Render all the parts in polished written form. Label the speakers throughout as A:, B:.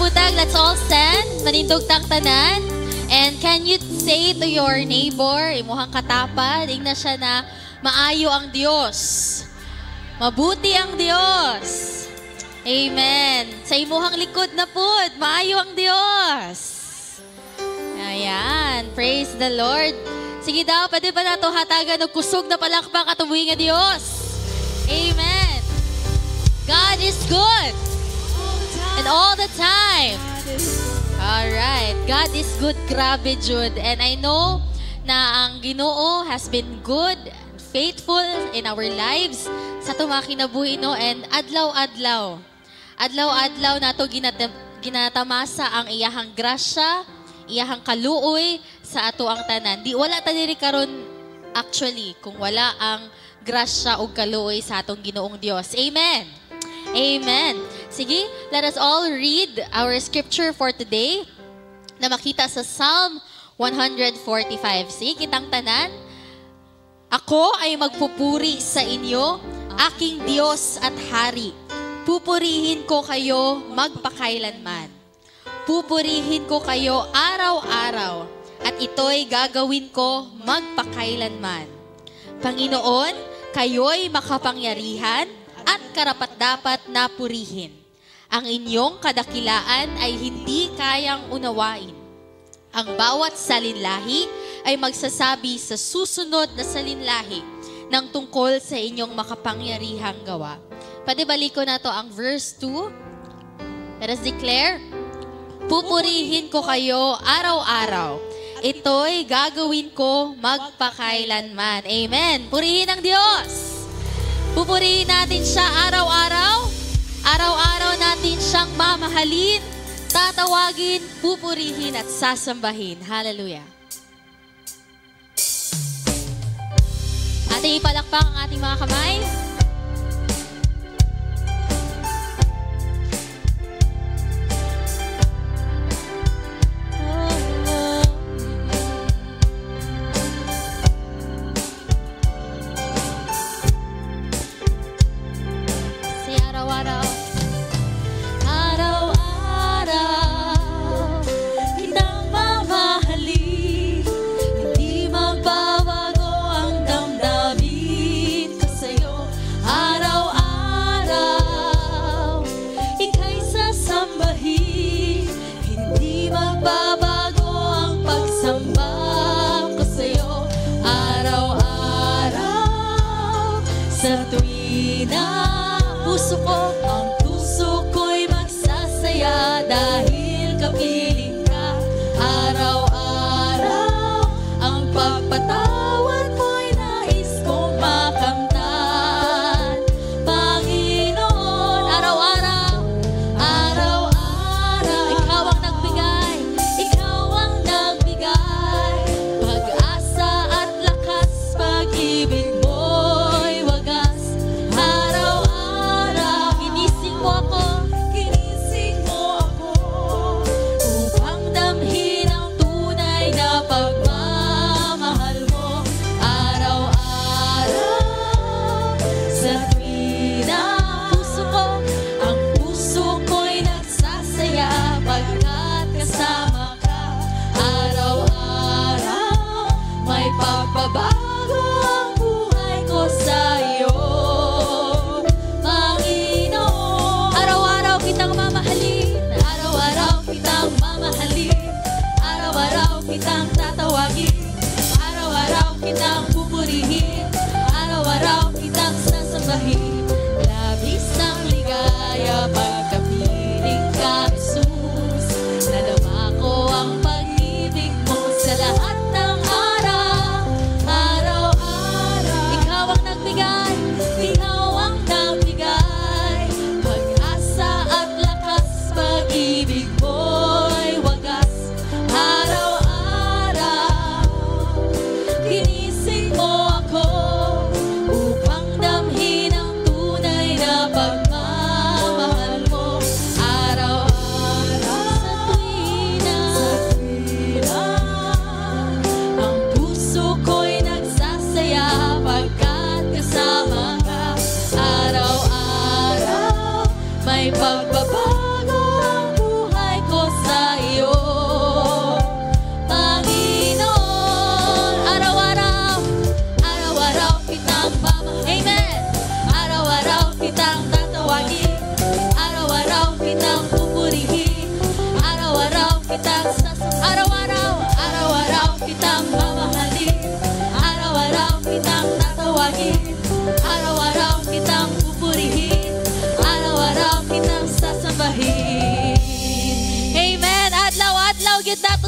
A: butang, let's all stand. Manindog tang tanan. And can you say to your neighbor, imuhang katapad, ingna siya na maayo ang Diyos. Mabuti ang Diyos. Amen. Sa imuhang likod na pud, maayo ang Diyos. Ayan. Praise the Lord. Sige daw, pwede ba nato hatagan o kusog na palakpak at umuwi nga Diyos? Amen. God is good. And all the time. Alright. God is good, grabe Jude. And I know na ang Ginoo has been good and faithful in our lives sa tumakinabuhi, no? And adlaw-adlaw. Adlaw-adlaw na ito ginatamasa ang iyahang grasya, iyahang kaluoy sa ato ang tanan. Di wala ta diri karon actually kung wala ang grasya o kaluoy sa atong Ginoong Dios. Amen. Amen. Sige, let us all read our scripture for today na makita sa Psalm 145. Sige, kitang tanan. Ako ay magpupuri sa inyo, aking Diyos at Hari. Pupurihin ko kayo magpakailanman. Pupurihin ko kayo araw-araw, at ito'y gagawin ko magpakailanman. Panginoon, kayo'y makapangyarihan at karapat-dapat na purihin. Ang inyong kadakilaan ay hindi kayang unawain. Ang bawat salinlahi ay magsasabi sa susunod na salinlahi ng tungkol sa inyong makapangyarihang gawa. Padibalik ko na to ang verse 2. Let us declare, pupurihin ko kayo araw-araw. Ito'y gagawin ko magpakailanman. Amen. Purihin ang Diyos. Pupurihin natin siya araw-araw. Araw-araw natin siyang mamahalin, tatawagin, pupurihin at sasambahin. Hallelujah. Ating ipalakpak ang ating mga kamay.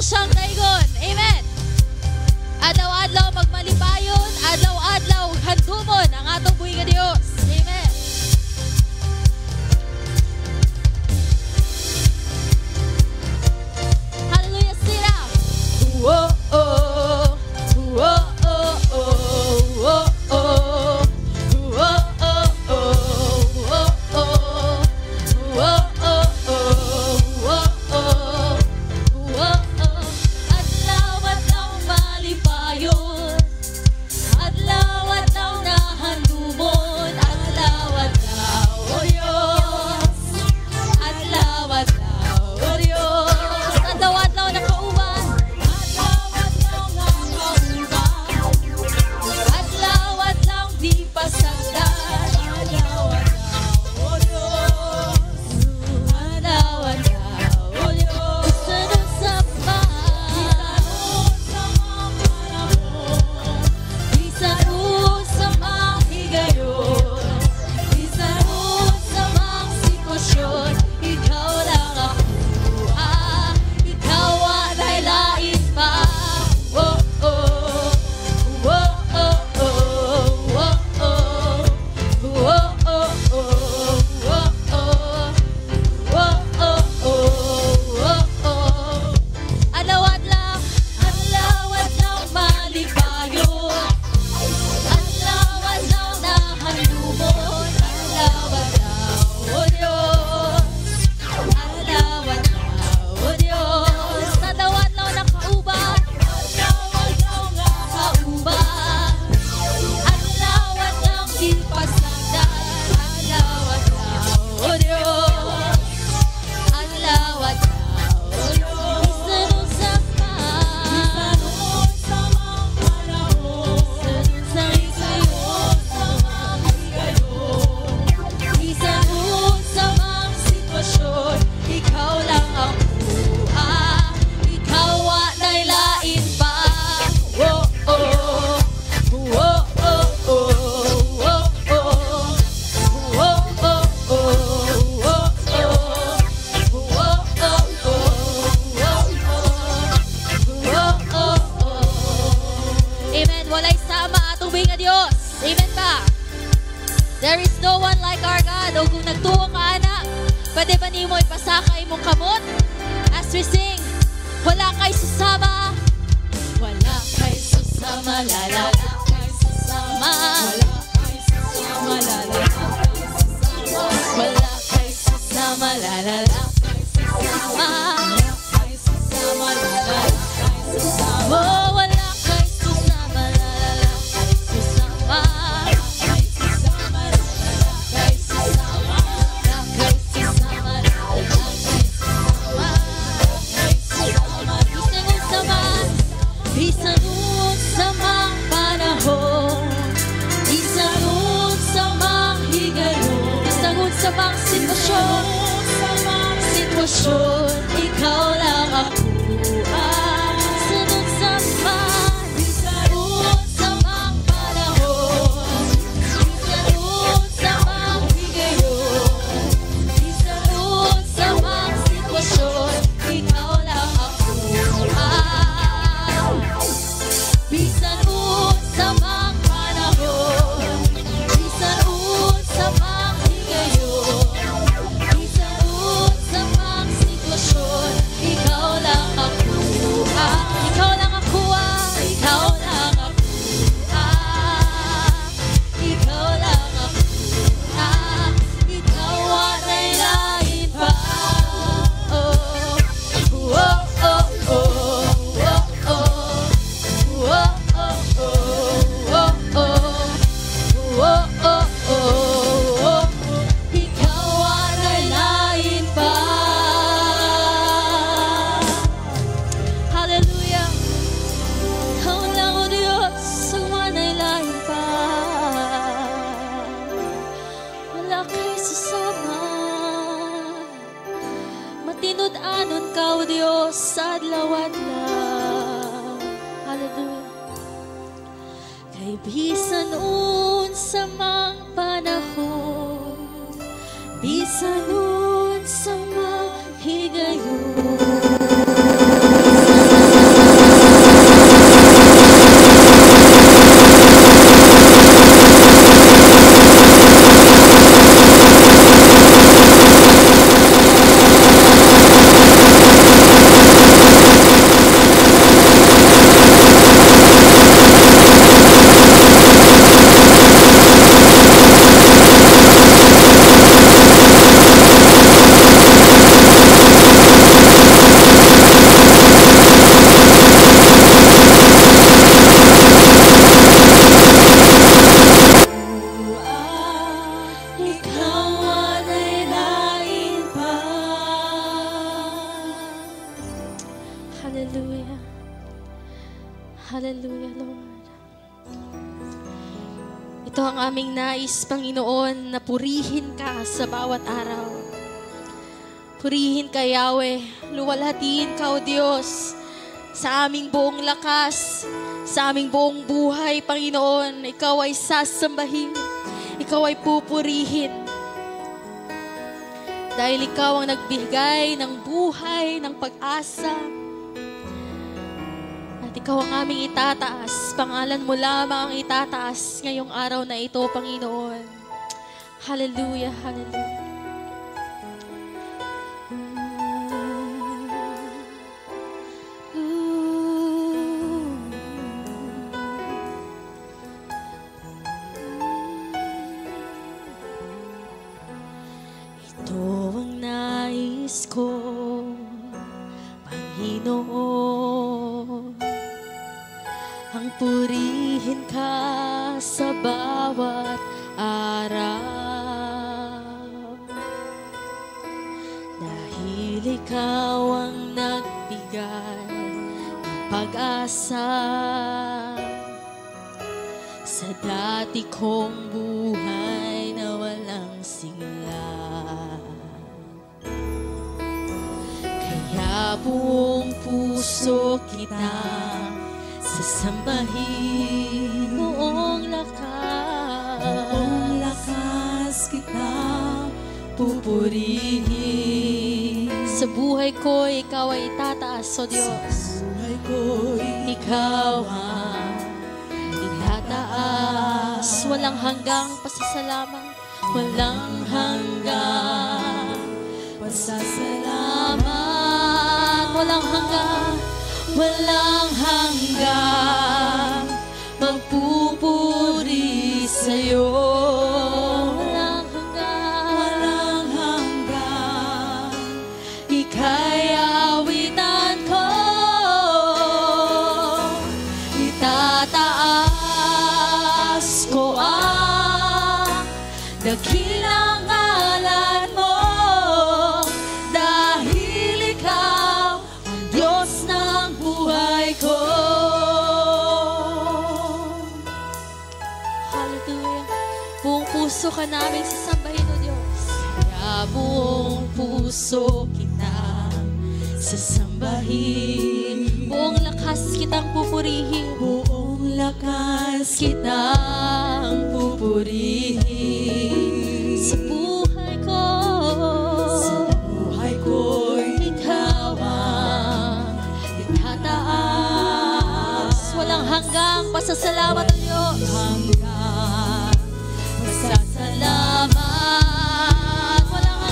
A: siyang daigon. Amen. Adlaw-adlaw magmalipayon, adlaw-adlaw handumon ang atong buhi nga Dios. Amen. Hallelujah, sila. Whoa, oh, whoa, oh, oh, whoa, oh, whoa, oh, oh, whoa, oh, whoa, oh, oh, whoa, oh. Adlaw-adlaw malipayon, adlaw-adlaw nahandumon, adlaw-adlaw, oh Diyos, adlaw-adlaw, oh Diyos, adlaw-adlaw nakauban, adlaw-adlaw nakauban, adlaw-adlaw di pasagdan, adlaw-adlaw, oh Diyos, adlaw-adlaw, oh Diyos, sunod sa Isarod sa mga higayon, isarod sa mga sitwasyon, ikaw lang ako, ikaw ay lain pa. Oh, oh, oh, oh, oh, oh, oh, oh, oh, Adlaw-adlaw, adlaw-adlaw malipayon, adlaw-adlaw nahandumon, adlaw-adlaw, oh Diyos, adlaw-adlaw, oh Diyos, adlaw-adlaw nakauban, adlaw-adlaw nakauban, adlaw-adlaw di pasagdan, adlaw-adlaw, oh Diyos, adlaw-adlaw, oh Diyos, isunod sa Isanod sa mga sitwasyon, ikaw lang ang buhay, ikaw ay lain pa. Oh, oh, oh, oh, oh, oh, oh, oh, Amen. Walay sama atong buhi nga Dios. Amen ba? There is no one like our God. O kung nagtuo ka, anak, pwede ba nimo ipasakay mong kamot? As we sing, wala kay susama. Wala kay susama, lala kay susama. Wala kay susama, lala kay susama. Wala kay susama, lala kay susama. Wala kay susama, lala kay susama. Oh, wala kay susama, lala kay susama. Isanod sa mga panahon, isanod sa mga higayon, isanod sa mga sitwasyon, ikaw lang ako. Isanod sa mga, isanod sa mga panahon, isanod sa mga higayon, isanod sa mga sitwasyon, ikaw lang ako. Isanod sa mga panahon, isanod sa mga higayon, isanod sa mga sitwasyon, ikaw lang ako. Ikaw lang ako, ikaw lang ako. Ikaw lang ako, ikaw ay lain pa. Oh, oh, oh, oh, oh, oh. Whoa, oh, oh, oh, oh. Whoa, oh, oh, oh. Ikaw ay lain pa. Hallelujah. Ikaw lang, O Diyos, ang ay lain pa. Wala kay susama. Matinud-anon ka, O Diyos, sa adlaw-adlaw. Hallelujah. Kay bisan unsa mang panahon, bisan unsa mang higayon, bisan Hallelujah, Lord. Ito ang aming nais, Panginoon, na purihin ka sa bawat araw. Purihin ka, Yahweh. Luwalhatiin ka, O Diyos, sa aming buong lakas, sa aming buong buhay, Panginoon. Ikaw ay sasambahin. Ikaw ay pupurihin. Dahil ikaw ang nagbigay ng buhay, ng pag-asa. At ikaw ang aming itataas. Pangalan mo lamang ang itataas ngayong araw na ito, Panginoon. Hallelujah, hallelujah.
B: Ko, Panginoon, ang purihin ka sa bawat araw. Dahil ikaw ang nagbigay ng pag-asa sa dati kong buhay na walang sigla. Buong puso kita sasambahin, buong lakas kita pupurihin.
A: Sa buhay ko, ikaw ay itataas, O Diyos.
B: Sa buhay ko, ikaw ang itataas.
A: Walang hanggang pasasalamat.
B: Walang hanggang pasasalamat. Walang hanggang magpupuri sa'yo. Walang hanggang ika'y awitan ko. Itataas ko ang dakilang ngalan mo.
A: Puso ka namin sasambahin, O Diyos.
B: Kaya buong puso kita sasambahin.
A: Buong lakas kitang pupurihin.
B: Buong lakas kitang pupurihin.
A: Sa buhay ko,
B: ikaw ang itataas.
A: Walang hanggang pasasalamat, O Diyos.
B: Salamat, walang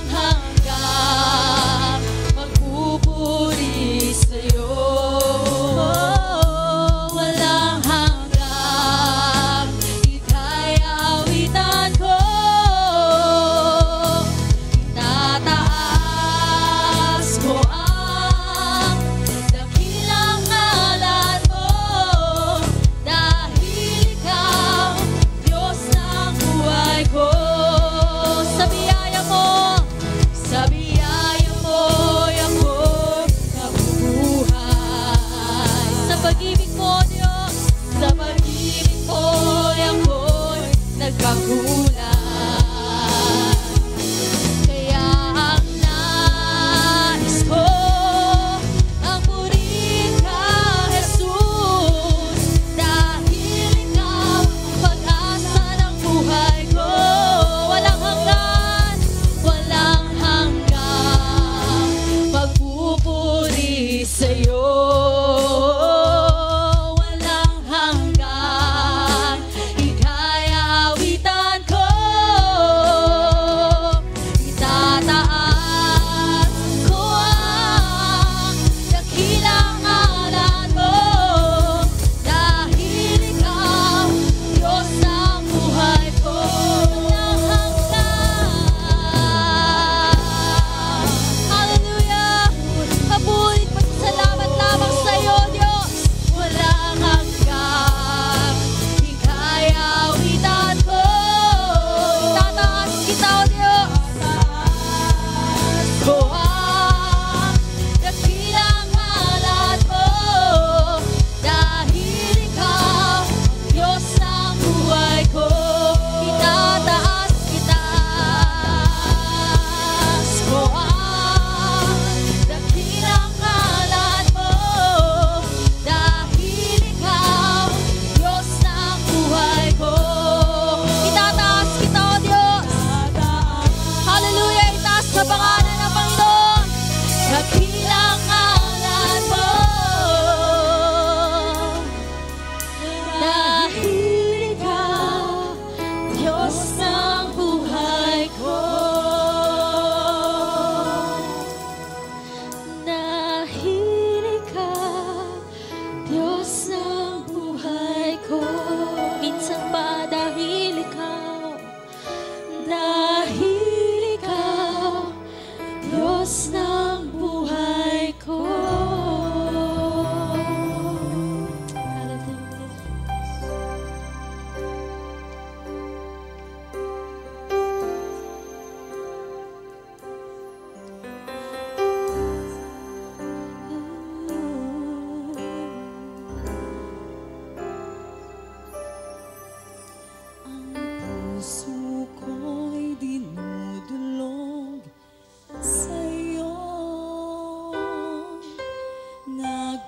B: hanggang magpupuri sa'yo. Walang hanggang ika'y awitan ko. Itataas ko ang dakilang ngalan mo. Dahil ikaw ko. Sa biyaya mo ako nabubuhay.
A: Sa pag-ibig mo, Diyos,
B: sa pag-ibig mo ako'y nagkakulang. Kaya ang nais ko, ang purihin ka, Jesus. Dahil ikaw ang pag-asa ng buhay ko. Walang hanggang pagpupuri sa'yo. Walang hanggang ika'y awitan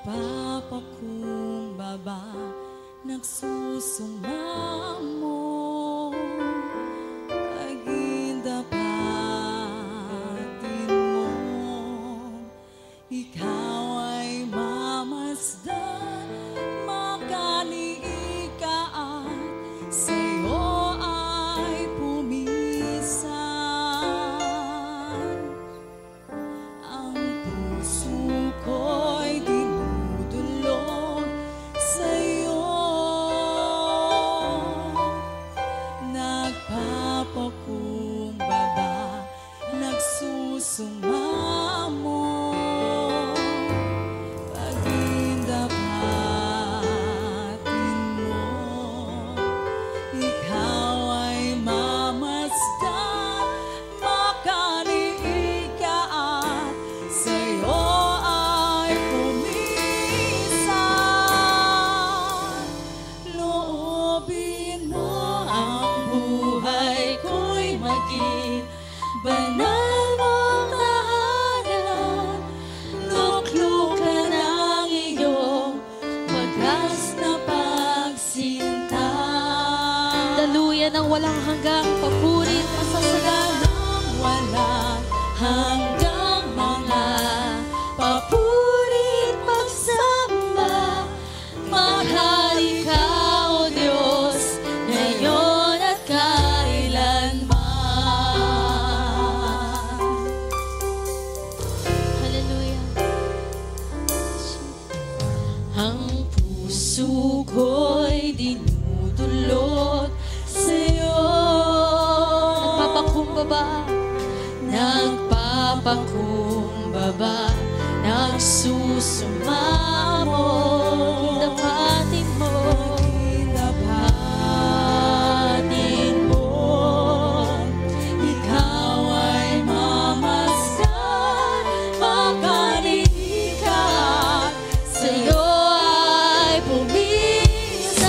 B: Nagpapakumbaba, nagsusumamo, pagindapatin mo. Ikaw ay mamasdan, makaliika at sa'yo ay pumisan. Ang puso ko'y dinudulog sa'yo, nagpapakumbaba, nagsusumamo, pagindapatin mo. Ikaw ay mamasdan, makaliika at sa'yo ay pumisan. Loobin mo ang buhay ko'y maging banal mong tahanan. Luklukan ang iyong wagas na pagsinta.
A: Daluyan ng walang hanggang papurit masasagana.
B: Walang hanggang mga papurit pagsamba. Maghari ka, O Diyos, ngayon at kailanman.
A: Hallelujah.
B: Ang puso ko'y dinudulot sa'yo.
A: Nagpapakumbaba,
B: Nagpapakumbaba, nagsusumamo,
A: dapatin mo.
B: dapatin mo. Ikaw ay mamasdan, makaliika at sa'yo ay pumisan.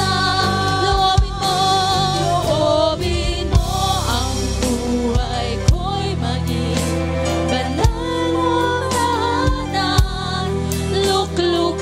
B: Loobin mo ang buhay ko'y maging banal mong tahanan. Lukluk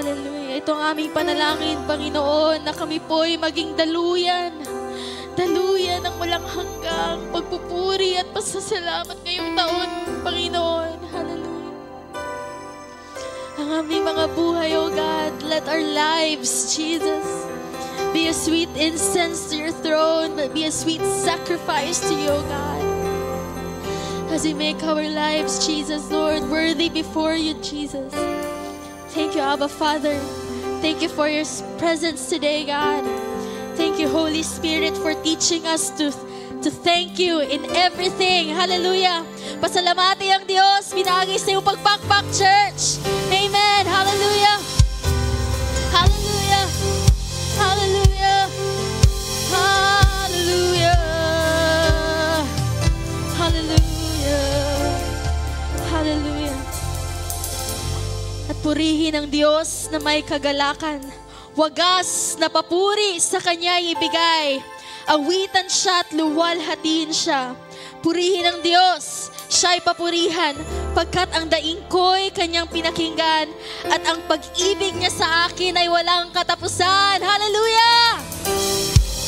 A: Hallelujah. Ito ang aming panalangin, Panginoon, na kami po'y maging daluyan ng walang hanggang pagpupuri at pasasalamat ngayong taon, Panginoon. Hallelujah. Ang aming mga buhay, O God, let our lives, Jesus, be a sweet incense to your throne, but be a sweet sacrifice to you, O God. As we make our lives, Jesus, Lord, worthy before you, Jesus. Thank you, Abba Father. Thank you for your presence today, God. Thank you, Holy Spirit, for teaching us to thank you in everything. Hallelujah. Pasalamati ang Diyos. Binagi sa iyong pagpakpak, church. Amen. Hallelujah. Hallelujah. Hallelujah. Hallelujah. Hallelujah. Hallelujah. At purihin ang Diyos na may kagalakan. Wagas na papuri sa Kanya ibigay. Awitan siya at luwalhatiin siya. Purihin ang Diyos, siya'y papurihan, pagkat ang daing ko'y Kanyang pinakinggan, at ang pag-ibig niya sa akin ay walang katapusan. Hallelujah!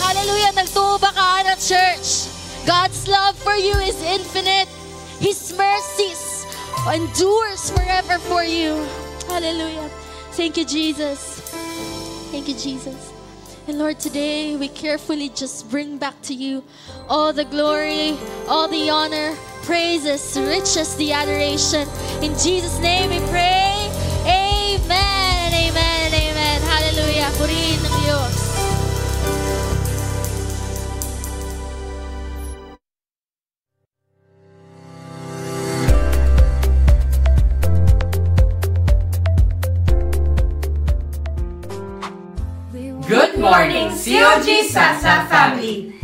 A: Hallelujah! Nagtuba ka na, church. God's love for you is infinite. His mercies endures forever for you. Hallelujah! Thank you, Jesus. Thank you, Jesus. And Lord, today we carefully just bring back to you all the glory, all the honor, praises, riches, the adoration. In Jesus' name we pray. Amen, amen, amen. Hallelujah. Purihin ng Diyos.
C: Good morning, COG Sasa family!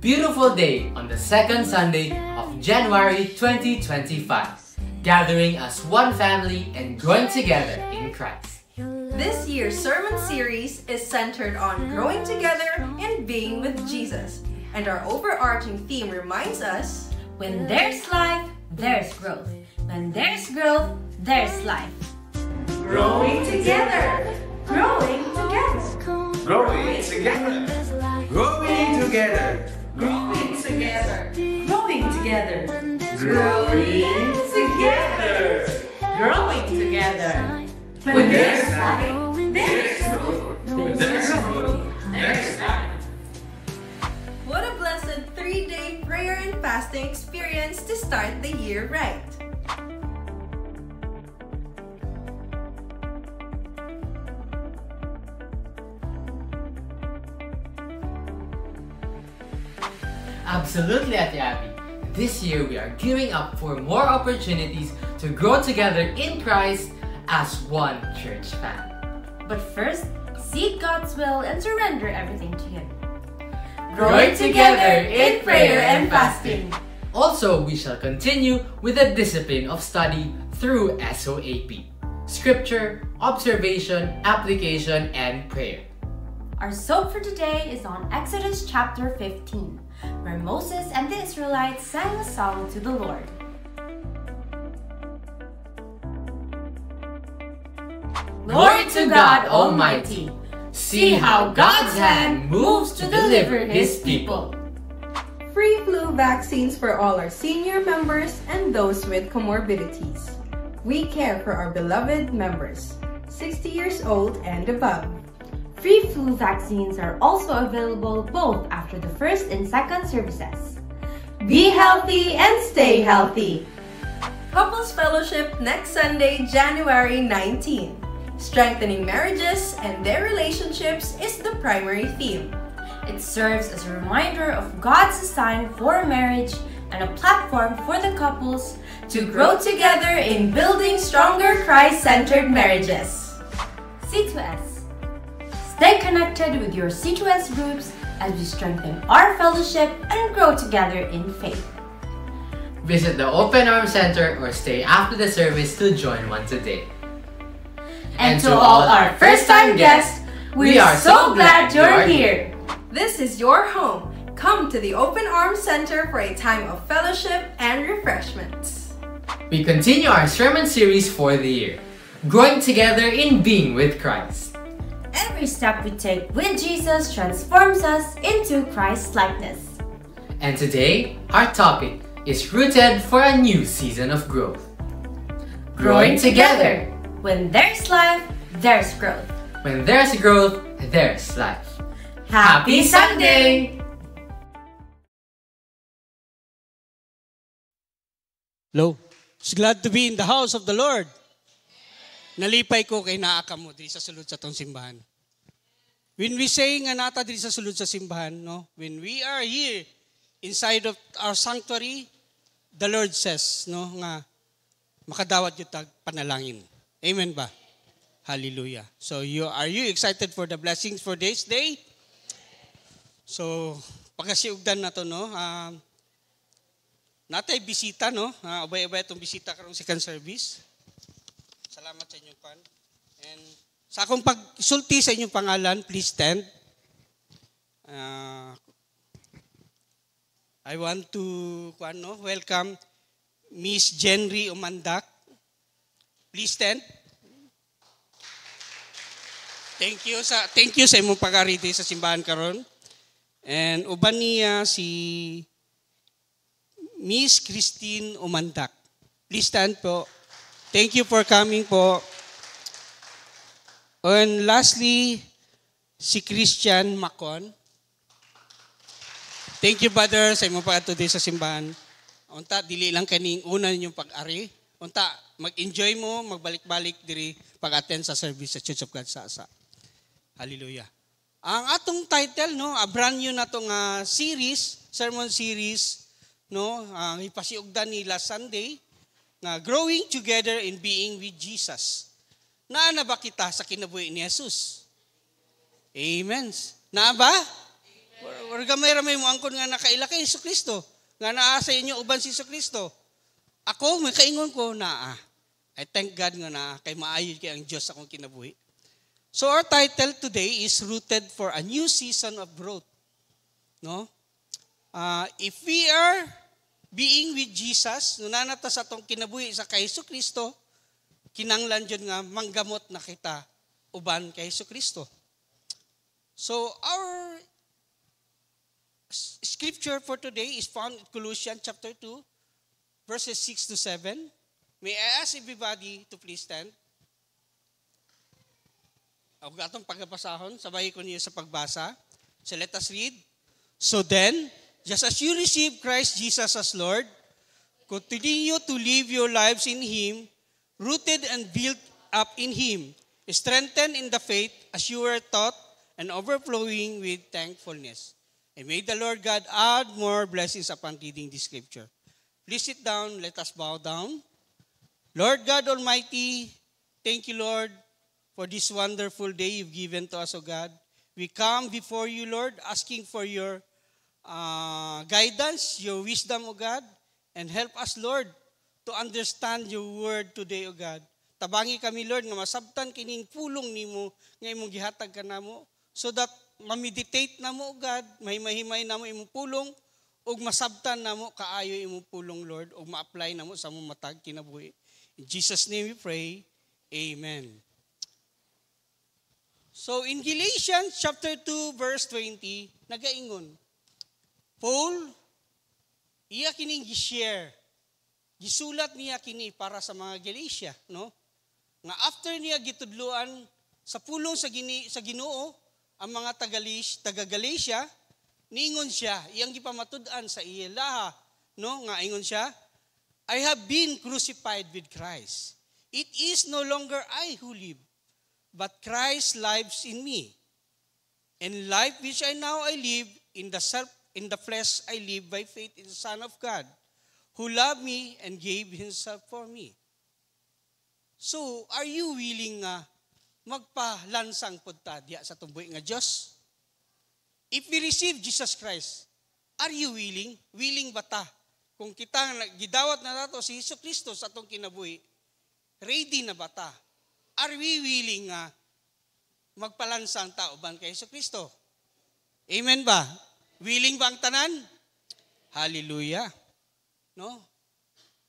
C: Beautiful day on the second Sunday of January 2025, gathering as one family and growing together in Christ.
D: This year's sermon series is centered on growing together and being with Jesus. And our overarching theme reminds us,
B: When there's life, there's growth. When there's growth, there's life.
D: growing together! Growing together!
E: Growing together. Growing together.
D: Growing together!
B: Growing together.
D: Growing together!
B: Growing together.
E: When there's life, there's growth. When there's growth, there's life.
D: What a blessed 3-day prayer and fasting experience to start the year right.
C: Absolutely, Ate Abby. This year we are gearing up for more opportunities to grow together in Christ as one church family.
B: But first, seek God's will and surrender everything to Him.
C: Growing together in prayer and fasting. Also, we shall continue with the discipline of study through SOAP. Scripture, observation, application, and prayer.
B: Our soap for today is on Exodus chapter 15, where Moses and the Israelites sang a song to the Lord.
C: Glory to God Almighty! See how God's hand moves to deliver His people.
D: Free flu vaccines for all our senior members and those with comorbidities. We care for our beloved members, 60 years old and above.
B: Free flu vaccines are also available both after the first and second services.
D: Be healthy and stay healthy. Couples Fellowship next Sunday, January 19. Strengthening marriages and their relationships is the primary theme.
B: It serves as a reminder of God's design for marriage and a platform for the couples
D: To grow together in building stronger Christ-centered marriages.
B: C2S. Stay connected with your C2S groups as we strengthen our fellowship and grow together in faith.
C: Visit the Open Arms Center or stay after the service to join one today.
B: And to all our first-time guests, we are so glad you're here.
D: This is your home. Come to the Open Arms Center for a time of fellowship and refreshments.
C: We continue our sermon series for the year. growing together in being with Christ.
B: Every step we take with Jesus transforms us into Christ's likeness.
C: And today, our topic is rooted for a new season of growth. Growing together.
B: When there's life, there's growth.
C: When there's growth, there's life.
B: Happy Sunday!
F: Hello. It's glad to be in the house of the Lord. Nalipay ko kay naaka mo diri sa sulod sa tong simbahan. When we say nga nata diri sa sulod sa simbahan, no? When we are here inside of our sanctuary, the Lord says, no, nga makadawat yung tag panalangin. Amen ba? Hallelujah. So are you excited for the blessings for this day? So pagkasiugdan na to, no? Natay bisita, no? Ubay-ubay itong bisita karong second service. Salamat sa inyong pan. And sa akong pagsulti sa inyong pangalan, please stand. I want to welcome Miss Jenry Umandak. Please stand. Thank you sa imong pag-ariti sa simbahan karon. And uban niya si Miss Christine Umandak. Please stand po. Thank you for coming po. And lastly, si Christian Macon. Thank you, brother, sa imong pag today sa simbahan. Unta, dili lang kaning una ninyong pag-ari. Unta, mag-enjoy mo, magbalik-balik diri pag-attend sa service sa Church of God sa Asa. Hallelujah. Ang atong title, no, a brand new na tong series, sermon series, no, ang ipasiugdan ni last Sunday, na growing together in being with Jesus. Naa na ba kita sa kinabuhi ni Jesus? Amen. Naa ba? Or gamay-ramay mo angkon nga nakaila kay Jesucristo, nga naa sa inyo uban si Jesucristo. Ako, may kaingon ko, naa. I thank God nga naa, kay maayo kay ang Diyos sa akong kinabuhi. So our title today is Rooted for a New Season of Growth. No? If we are being with Jesus, nunanata sa itong kinabuhi sa kay Jesucristo, kinanglan dyan nga manggamot na kita uban kay Jesucristo. So our scripture for today is found in Colossians chapter 2, verses 6 to 7. May I ask everybody to please stand? Ako atong pagbasahon, sabay ko niyo sa pagbasa. So let us read. So then, just as you receive Christ Jesus as Lord, continue to live your lives in Him, rooted and built up in Him, strengthened in the faith as you were taught, and overflowing with thankfulness. And may the Lord God add more blessings upon reading this scripture. Please sit down, let us bow down. Lord God Almighty, thank you, Lord, for this wonderful day you've given to us, O God. We come before you, Lord, asking for your guidance, your wisdom, O God, and help us, Lord, to understand your word today, O God. Tabangi kami, Lord, nga masabtan kining pulong nimo nga imong gihatag kanamo, so that mameditate namo, O God, mahimay namo imong pulong, ug masabtan namo kaayo imong pulong, Lord, ug ma-apply namo sa among matag kinabuhi. In Jesus' name we pray, amen. So in Galatians chapter 2, verse 20, nagaingon, Paul, iya kining gi-share. Gisulat niya kini para sa mga Galatia, no? Nga after niya gitudluan sa pulong sa Ginoo ang mga taga-Galatia, niingon siya, iyang gipamatud-an sa iyalaha, no? Nga ingon siya, I have been crucified with Christ. It is no longer I who live, but Christ lives in me. And life which I now live in the flesh I live by faith in the Son of God, who loved me and gave Himself for me. So, are you willing nga magpalansang punta diya sa tumboy nga Diyos? If we receive Jesus Christ, are you willing? Willing ba ta? Kung kita gidawat na nato si Hesus Kristo sa atong kinabuhi, ready na ba ta? Are we willing nga magpalansang tauban kay Hesus Kristo? Amen ba? Willing ba ang tanan? Hallelujah. No?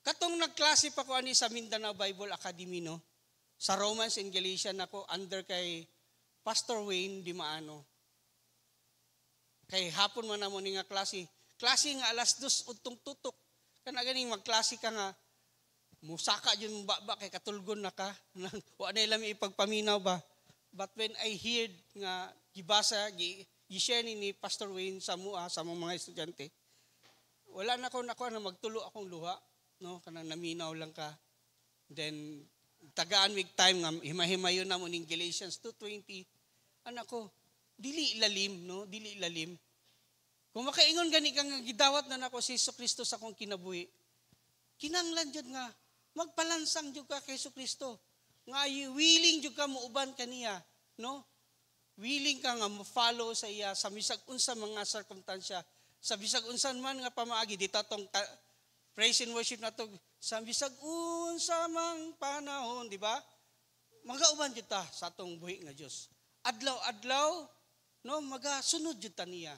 F: Katong nagklase pa ko ani sa Mindanao Bible Academy, no? Sa Romans and Galatians ako, under kay Pastor Wayne Di Maano. Kay hapon man na mo nga klase. Klase nga alas 2 untong tutok. Kana ganing magklase ka nga, musaka yun ba kay katulgon na ka. Wa na ilang ipagpaminaw ba. But when I heard nga gibasa, gi-share ni Pastor Wayne sa mga estudyante, wala na ako na magtulo akong luha, no, kanang naminaw lang ka. Then tagaan mig time nga himahimayon na mo ning Galatians 2:20. Anak ko, dili ilalim, no, dili ilalim. Kung makaingon gani kang gidawat na nako si Jesucristo sa akong kinabuhi, kinanglan jud nga magpalansang jud ka kay Jesucristo. Nga willing jud ka muuban kaniya, no? Willing ka nga mo-follow sa iya sa bisag unsa mga sirkumstansya. Sa bisag unsan man nga pamaagi dito tong praise and worship nato sa bisag unsa mang panahon, di ba? Magauban jud ta sa atong buhi nga Dios. Adlaw-adlaw, no, magasunod jud ta niya.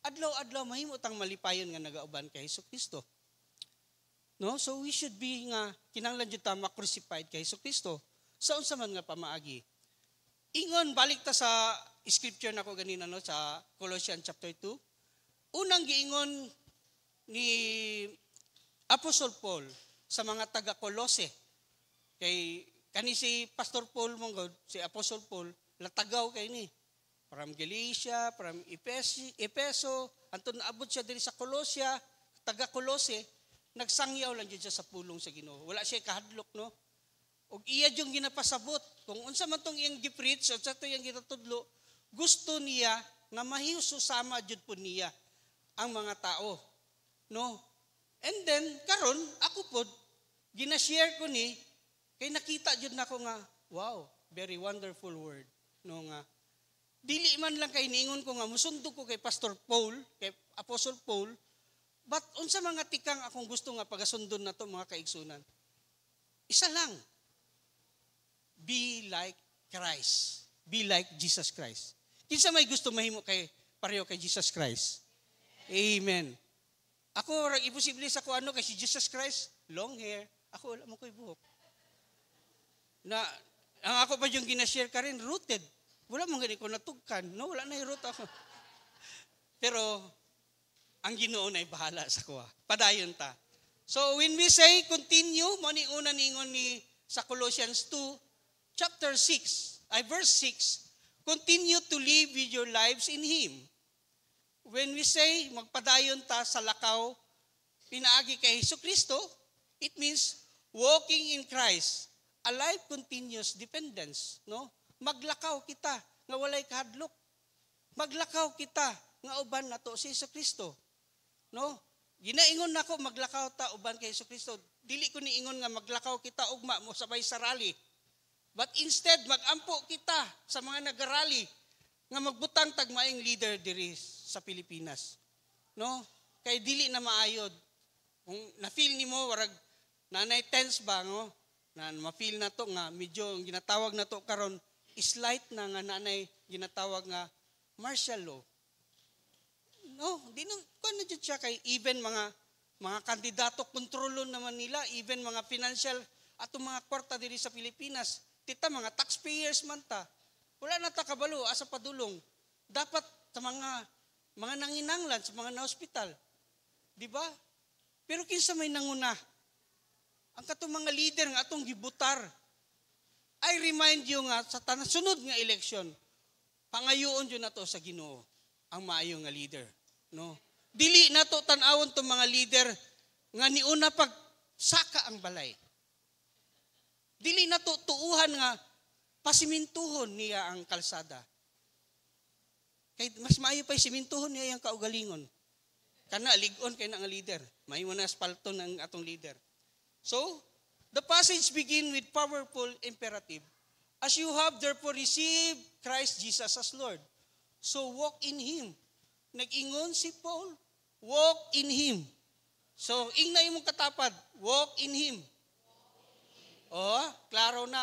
F: Adlaw-adlaw mahimo tang malipayon nga nagauban kay Jesucristo. No, so we should be nga kinahanglan jud ta ma-crucified kay Jesucristo sa unsa man nga pamaagi. Ingon balik ta sa scripture nako ganina, no, sa Colossians chapter 2. Unang giingon ni Apostle Paul sa mga taga-Kolose. Kani si Pastor Paul mongod, si Apostle Paul, latagaw kay ni. From Galatia, from Epeso, anton naabot siya diri sa Colossia, taga-Kolose, nagsangyaw lang siya sa pulong sa Ginoo. Wala siya kahadlok, no? Og iya yung ginapasabot. Kung unsa man tong iyang gi-preach, o sa to iyang gitatudlo, gusto niya nga mahiususama jud po niya ang mga tao, no? And then karon ako pod gina-share ko ni kay nakita jud nako nga wow, very wonderful word, no, nga dili man lang kay niingon ko nga musundo ko kay Pastor Paul, kay Apostle Paul, but unsa mga tikang akong gusto nga pagasundon nato mga kaigsunan. Isa lang. Be like Christ. Be like Jesus Christ. Kinsa may gusto mahimo kay pareho kay Jesus Christ? Amen. Ako, imposible sa ko ano kasi Jesus Christ, long hair. Ako, wala mo ko'y buhok. Ang ako pa yung ginashare ka rin, rooted. Wala mong ganito ko natugkan. No, wala na yung root ako. Pero, ang Ginoo na bahala sa kuha. Padayon ta. So, when we say continue, mani una ningon ni sa Colossians 2, chapter 6, verse 6, continue to live with your lives in Him. When we say magpadayon ta sa lakaw, pinaagi kay Jesucristo, it means walking in Christ, a life continuous dependence, no? Maglakaw kita nga walay kahadlok. Maglakaw kita nga uban nato si Jesucristo, no? Ginaingon nako maglakaw ta uban kay Jesucristo. Dili ko niingon nga maglakaw kita ugma mo sabay sa rally. But instead magampo kita sa mga nagarally nga magbutang tagmaing leader diri sa Pilipinas. No? Kay dili na maayod. Kung na-feel nimo warag nanay tense ba, no? Na ma-feel na to nga medyo ginatawag na to karon slight na nga nanay ginatawag nga martial law. No, di na kuan na jud siya kay even mga kandidato kontrolon naman nila, even mga financial ato mga kwarta diri sa Pilipinas. Tita mga taxpayers man ta. Wala na ta kabalo asa padulong. Dapat sa mga nanginanglan sa mga na-hospital. Di ba? Pero kinsa may nanguna? Ang katong mga leader nga atong gibutar. I remind you nga sa sunod nga election, pangayoon yun na to sa Ginoo ang maayo nga leader. No? Dili na to tanawon tong mga leader nga niuna pag saka ang balay. Dili na to tuuhan nga pasimintuhon niya ang kalsada. Kay mas maayo pa simintuhon niya ang kaugalingon. Kana ligon kay na nga leader. May mo na aspalto ng atong leader. So, the passage begin with powerful imperative. As you have therefore received Christ Jesus as Lord, so walk in Him. Nag-ingon si Paul, walk in Him. So, ingna imong katapad, walk in Him. Oh, klaro na.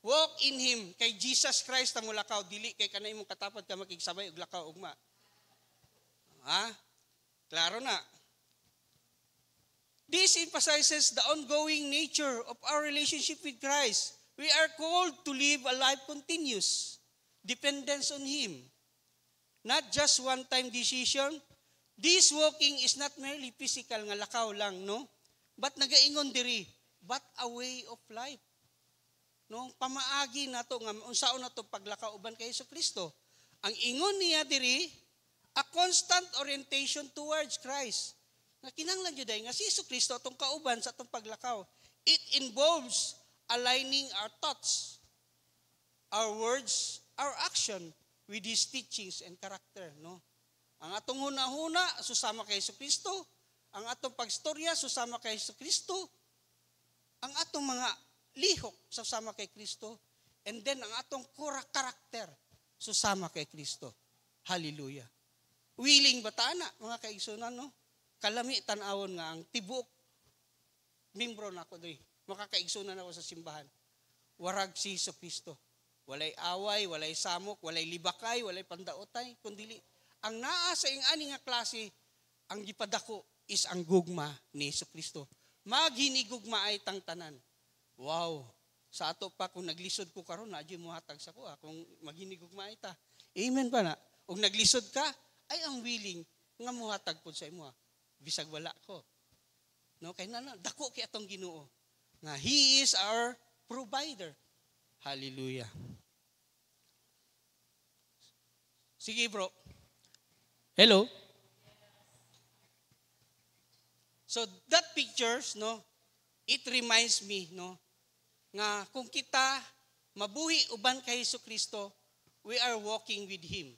F: Walk in Him. Kay Jesus Christ ang mulakaw, dili kay kanay imong katapad ka makigsabay og lakaw ugma. Ha? Klaro na. This emphasizes the ongoing nature of our relationship with Christ We are called to live a life continuous, dependence on Him. Not just one-time decision. This walking is not merely physical nga lakaw lang, no? But nagaingon diri, but a way of life. No, pamaagi nato nga unsaon nato paglakaw uban kay Kristo. Ang ingon niya diri, a constant orientation towards Christ. Nga kinahanglan jud nga si Kristo atong kauban sa atong paglakaw. It involves aligning our thoughts, our words, our action with His teachings and character, no? Ang atong hunahuna susama kay Kristo, ang atong pagstorya susama kay Kristo, ang atong mga lihok susama kay Kristo, and then ang atong karakter susama kay Kristo. Hallelujah. Willing batana mga kaigsunan, no? Kalami tan-awon nga ang tibuok membro nako diri. Makakaigsunan ako sa simbahan. Warag si Kristo. Walay away, walay samok, walay libakay, walay pandaotay, kundi ang naa sa ing-ani nga klase, ang gipadako is ang gugma ni Kristo. Maghinigugma ay tang tanan. Wow. Sa ato pa kung naglisod ko karon na adyo mohatag sa ko kung maghinigugma ay ta. Amen ba na? Ug naglisod ka ay ang willing nga mohatag pud sa imo. Bisag wala ko. No, kay nana dako kay atong Ginoo. Nga He is our provider. Hallelujah. Sige bro. Hello? So that pictures, no, it reminds me, no, nga kung kita mabuhi uban kay Kristo, we are walking with Him.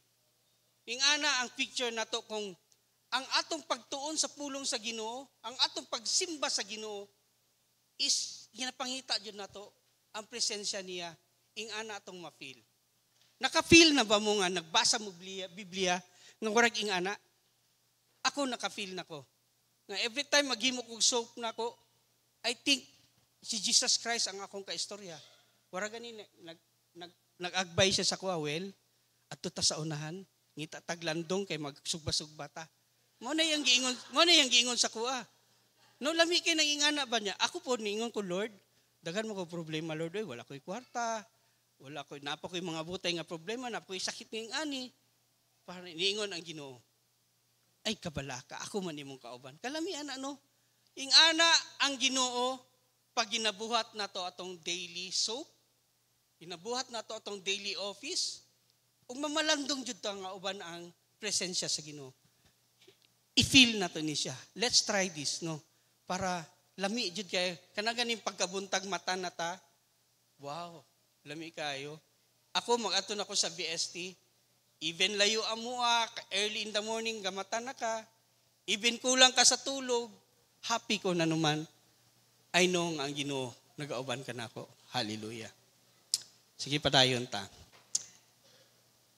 F: Ingana ang picture nato kung ang atong pagtuon sa pulong sa Ginoo, ang atong pagsimba sa Ginoo is ginapangita jud nato ang presensya niya, ingana atong ma-feel. Naka-feel na ba mo nga nagbasa mo Biblia nga warag ingana? Ako naka-feel nako. Nga every time maghimo kog soap nako, I think si Jesus Christ ang akong kaistorya. Warag gani nag-agbay siya sa kuha, well, adto ta sa unahan, ngita taglandong kay magsugba-sugba ta. Mo na yang giingon sa kuha. No lami kay nangingana ba niya? Ako po niingon ko, Lord, daghan mo ko problema, Lord, wala ko'y kwarta, napa ko'y mga butay nga problema, napa ko'y sakit ng ani. Para niingon ang Ginoo, ay kabala ka, ako man imong kauban. Kalamian ano? Ingana ang Ginoo, pag ginabuhat na to atong daily soap, ginabuhat na to atong daily office, ug mamalandong jud ta nga uban ang presensya sa Ginoo. I-feel na to ni siya. Let's try this, no? Para lami jud kay kanaganing pagkabuntag mata na ta. Wow, lami kayo. Ako mag-aton ako sa BST. Even layo amuha, early in the morning gamata na ka. Even kulang ka sa tulog, happy ko na naman. I know ang Ginoo nagauban ka nako. Hallelujah. Sige padayon ta.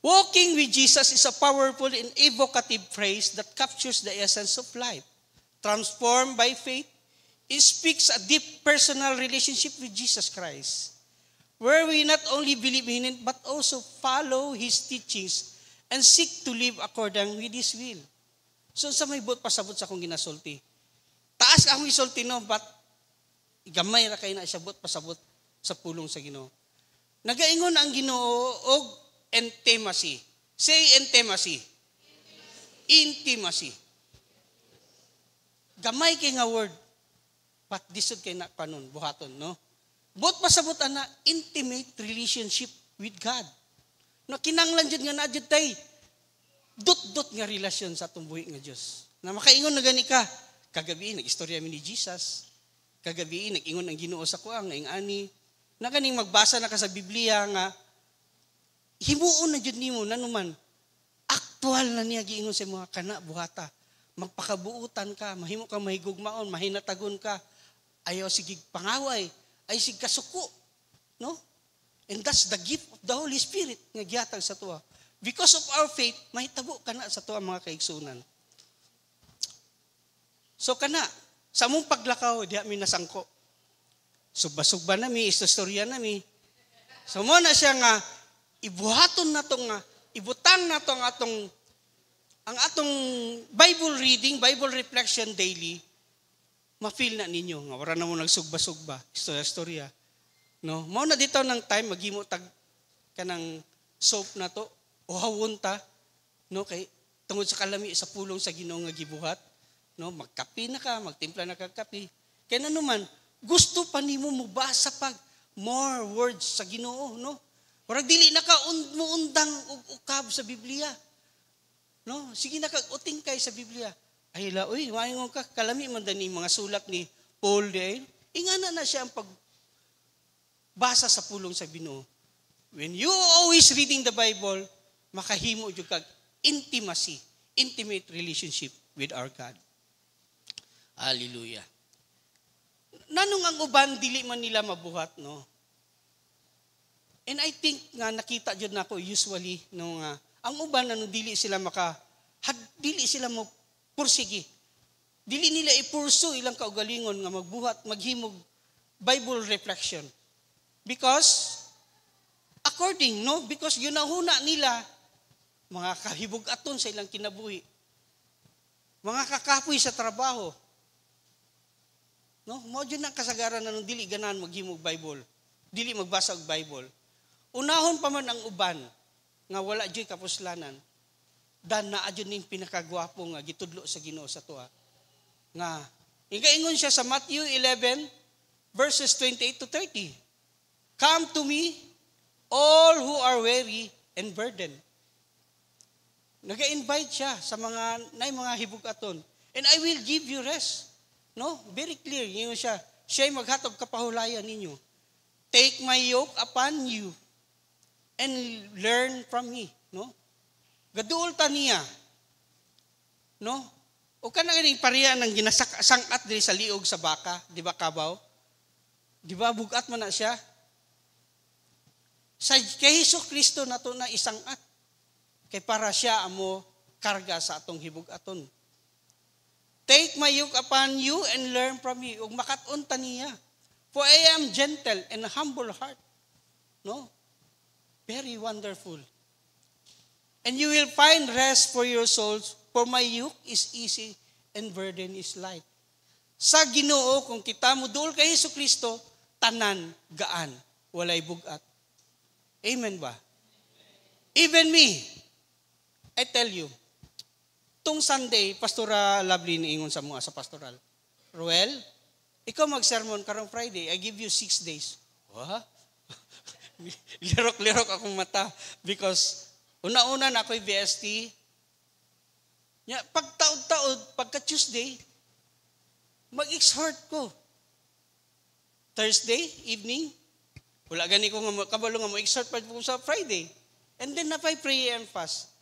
F: Walking with Jesus is a powerful and evocative phrase that captures the essence of life. Transformed by faith, it speaks a deep personal relationship with Jesus Christ, where we not only believe in Him, but also follow His teachings and seek to live according with His will. So sa may buot pasabot sa akong ginasulti. Taas akong isulti no, but gamay ra kay na siya buot pasabot sa pulong sa Ginoo. Nagaingon ang Ginoo og intimacy. Say intimacy. Intimacy. Gamay kay nga word. But disod kay na kanon, buhaton, no? Buot pasabot ana intimate relationship with God. No kinanglan jud nga na jud tay dot nga relasyon sa atong buhi nga Dios. Na makaingon na gani ka, kagabi nag-istorya mi ni Jesus. Kagabi nag-ingon ang Ginoo sa kuang nga ingani. Na kaning magbasa na ka sa Biblia nga himuon na jud nimo nanuman. Aktual na niya giingon sa mga kana buhata. Magpakabuutan ka, mahimo ka mahigugmaon, mahinatagon ka. Ayaw sige pangaway, ay sige kasuko, no? And that's the gift of the Holy Spirit nga gihatag sa tuwa. Because of our faith, mahitabo ka na sa tuwa mga kaigsunan. So kana, sa mong paglakaw, diha mi nasangko. Sugba-sugba nami, istorya nami. So mo na siya nga, ibuhaton na to nga, ibutang na to nga ang atong Bible reading, Bible reflection daily, ma-feel na ninyo nga wala na mo nagsugba-sugba, istorya. No, mao na dito ng time maghimo tag kanang soap na to o hawon ta, no, kay tungod sa kalami sa pulong sa Ginoo nga gibuhat, no, magkapi na ka, magtimpla na ka kapi. Kay nanuman gusto pa nimo mubasa pag more words sa Ginoo, no? Murag dili na ka muundang og ukab sa Biblia. No, sige na kag uting kay sa Biblia. Ay la, uy, maayong ka kalami man dani mga sulat ni Paul day. Ingana na siya ang pagbasa sa pulong sa Ginoo. When you always reading the Bible, makahimo jud kag intimacy, intimate relationship with our God. Hallelujah. Nanong ang uban dili man nila mabuhat, no? And I think nga nakita jud nako usually no nga ang uban ano dili sila dili sila mo pursigi. Dili nila ipursu ilang kaugalingon nga magbuhat maghimog Bible reflection. Because because ginahuna nila mga kahibug-aton sa ilang kinabuhi. Mga kakapoy sa trabaho. No, mo jud nang kasagaran na dili ganahan maghimog Bible. Dili magbasa og Bible. Unahon pa man ang uban nga wala joy kapuslanan. Dan naa jud ning pinakagwapo nga gitudlo sa Ginoo sa tuwa. Nga ingon siya sa Matthew 11 verses 28 to 30. Come to me all who are weary and burdened. Naga-invite siya sa mga hibug-aton. And I will give you rest. No? Very clear. Ingon siya, siya'y maghatag kapahulayan ninyo. Take my yoke upon you and learn from me. No? Gaduol ta niya. No? O ka na ganing pariya ng ginasangkat diri sa liog sa baka. Di ba kabaw? Di ba bugat man na siya? Kay Jesucristo na to na isangat. Kay para siya amo karga sa atong hibug-aton. Take my yoke upon you and learn from me. Ug makat-on ta niya. For I am gentle and humble heart. No? Very wonderful. And you will find rest for your souls, for my yoke is easy and burden is light. Sa Ginoo kung kita mo duol kay Jesucristo, tanan gaan, walay bugat. Amen ba? Even me, I tell you, tong Sunday, Pastora Lovely ni ingon sa mga sa pastoral. Ruel, ikaw mag-sermon karong Friday, I give you 6 days. What? Lirok-lirok akong mata because una-una na ako'y VST. Pag taod-taod, pagka Tuesday, mag-exhort ko. Thursday, evening, wala gani ko nga kabalo nga mo-exhort pa sa Friday. And then na pray and fast.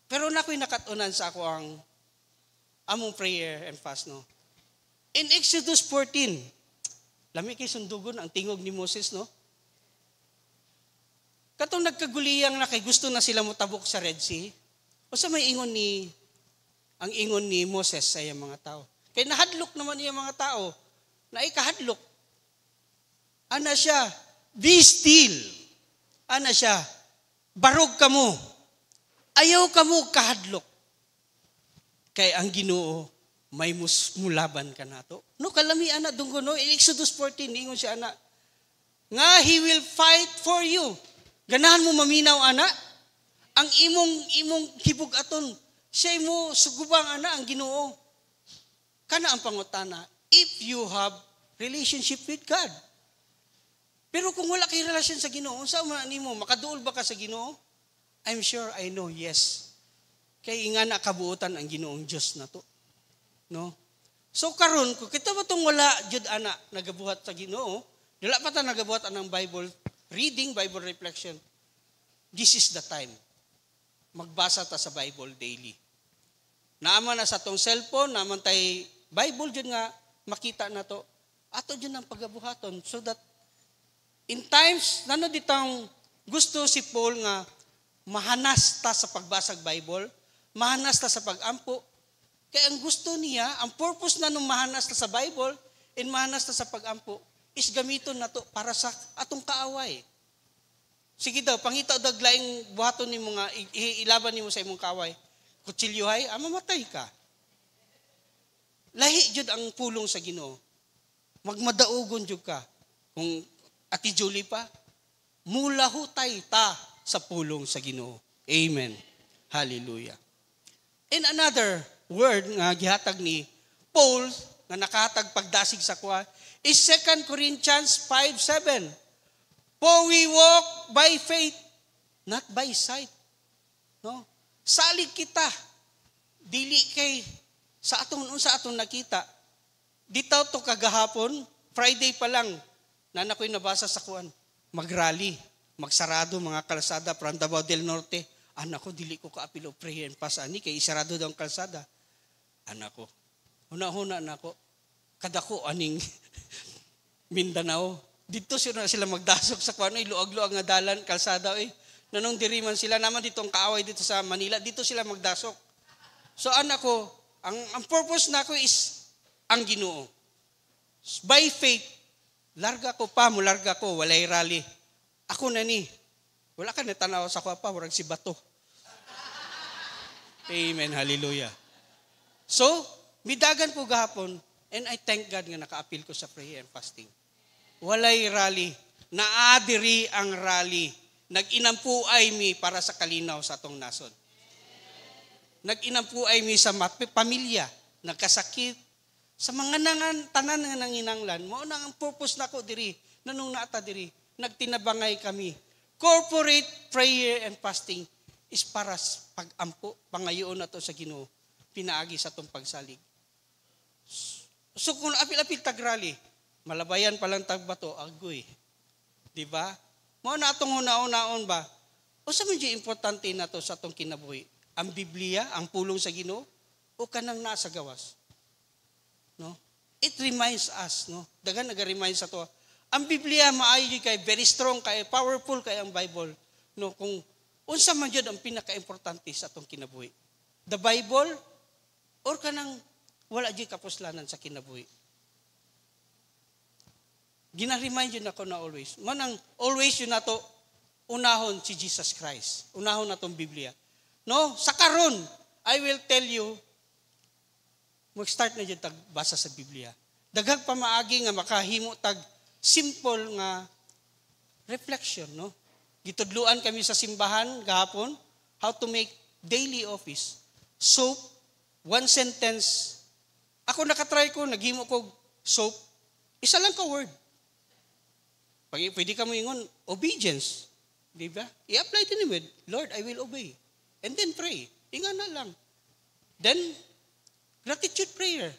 F: Pero na ako'y nakatunan sa ako ang among prayer and fast, no? In Exodus 14, lami kay sundugon ang tingog ni Moses, no? Katong nagkaguliyang na kay gusto na sila mutabok sa Red Sea, o sa may ingon ni Moses sa iyang mga tao. Kay nahadlok naman iyang mga tao, na ikahadlok. Ana siya, be still. Ana siya, barog ka mo. Ayaw ka mo kahadlok. Kay ang Ginoo, may mulaban ka na to. No, kalami ana dunggo no, in Exodus 14, ingon siya ana, nga He will fight for you. Ganahan mo maminaw ana, ang imong hibug-aton, siya mo sugubang ana ang Ginoo. Kana ang pangutana, if you have relationship with God. Pero kung wala kay relasyon sa Ginoo, unsa man nimo makaduol ba ka sa Ginoo? I'm sure I know, yes. Kay nga nakabuutan ang Ginoong Diyos na to. No? So karon ko kita ba tong wala jud ana nagabuhat sa Ginoo, dila pa ta nagabuhat anang Bible reading, Bible reflection. This is the time. Magbasa ta sa Bible daily. Naaman na sa tong cellphone, naaman tay Bible jud nga makita na to. Ato jud ang pagabuhaton so that in times nano ditang gusto si Paul nga mahanas ta sa pagbasag Bible, mahanas ta sa pagampo. Kaya ang gusto niya, ang purpose na nung mahanas ta sa Bible and mahanas ta sa pagampo is gamiton na to para sa atong kaaway. Sige daw, pangita daw laing buhaton nimo nga ilaban nimo sa imong kaaway. Kutsilyohay, mamatay ka. Lahi jud ang pulong sa Ginoo. magmadaugon jud ka. Kung Ati Julie pa, mula hutay ta sa pulong sa Ginoo. Amen. Hallelujah. And another word nga gihatag ni Paul nga nakahatag pagdasig sa kuha is 2 Corinthians 5:7. For we walk by faith, not by sight. No? Salig kita. Dili kay sa aton nakita. Dito to kagahapon, Friday pa lang, nanakoy nabasa sa kuan. Magrally, magsarado mga kalsada from Davao del Norte. Anak ko, dili ko kaapilo prayer and fast ani kay isarado daw ang kalsada. Anak ko, huna-huna na ako. Kadako aning Mindanao. Dito sila magdasok sa kuan, luag-luag nga dalan, kalsada nanong diriman sila naman ditong kaaway dito sa Manila, dito sila magdasok. So anak ko, ang purpose nako is ang Ginoo. By faith, larga ko, walay rally. Ako na ni, wala ka natanaw sa kuha pa, warag si Bato. Amen, hallelujah. So, midagan ko gahapon, and I thank God nga naka-appeal ko sa prayer and fasting. Walay rally, naadiri ang rally. Nag-inampuay mi para sa kalinaw sa atong nasod. Nag-inampuay mi sa pamilya, nagkasakit, sa mga tanan nga nanginanglan, mo na ang purpose nako diri, nanong naata diri, nagtinabangay kami. Corporate prayer and fasting is para pag-ampo, pangayoon na to sa Ginoo, pinaagi sa tong pagsalig. So kung apil-apil tagrali, malabayan pa lang tagbato, agoy. Diba? Mo na atong una-unaon ba? O sa medyo importante na to sa atong kinabuhi? Ang Biblia, ang pulong sa Ginoo, o kanang nasa gawas? No? It reminds us, no? Dagan nag-remind sa to. Ang Biblia maayo kay very strong kay powerful kay ang Bible. No, kung unsa man jud ang pinaka-importante sa atong kinabuhi. The Bible or kanang wala jud kapuslanan sa kinabuhi. Gina-remind yun ako na always. Manang always yun nato unahon si Jesus Christ. Unahon natong Biblia. No, sa karon I will tell you mag-start na dyan tagbasa sa Biblia. Daghang pamaagi nga makahimo tag simple nga reflection, no? Gitudluan kami sa simbahan gahapon how to make daily office. Soap, one sentence. Ako nakatry ko, naghimo ko soap. Isa lang ka word. Pwede ka mo ingon, obedience. Di ba? I-apply din with, Lord, I will obey. And then pray. Inga na lang. Then, gratitude prayer.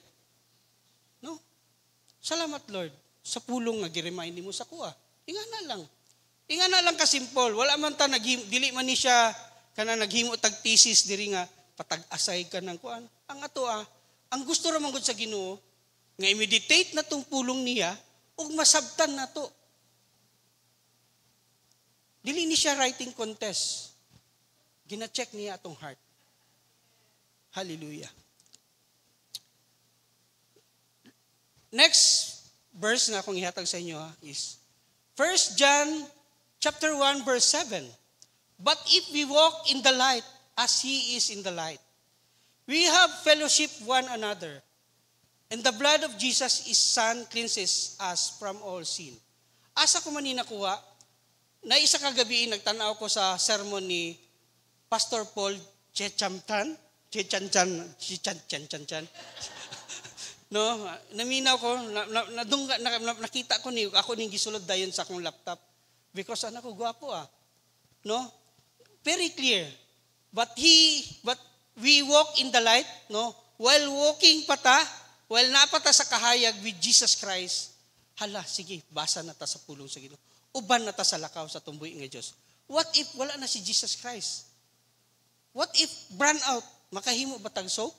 F: No? Salamat, Lord, sa pulong nga gi-remind mo sa kuha. Inga na lang. Inga na lang ka simple. Wala man ta dili man ni siya kana naghimo tag thesis diri nga patag-asay ka ng kuan. Ang ato ang gusto ra man gud sa Ginoo nga i-meditate na tong pulong niya ug masabtan nato. Dili ni siya writing contest. Gina-check niya atong heart. Hallelujah. Next verse na akong ihatag sa inyo is 1 John chapter 1 verse 7. But if we walk in the light as He is in the light, we have fellowship one another. And the blood of Jesus, His Son, cleanses us from all sin. Asa ko man nakuha, na isa kagabi nagtanaw ko sa sermon ni Pastor Paul Chechanchan. No, naminaw ko, nakita ko ako ning gisulod dayon sa akong laptop. Because anak ko gwapo No? Very clear. But we walk in the light, no? While walking while napata sa kahayag with Jesus Christ, hala, sige, basa na ta sa pulong sa Ginoo. Uban na ta sa lakaw sa tumboy nga Dios. What if wala na si Jesus Christ? What if brand out? Makahimo ba tag soap?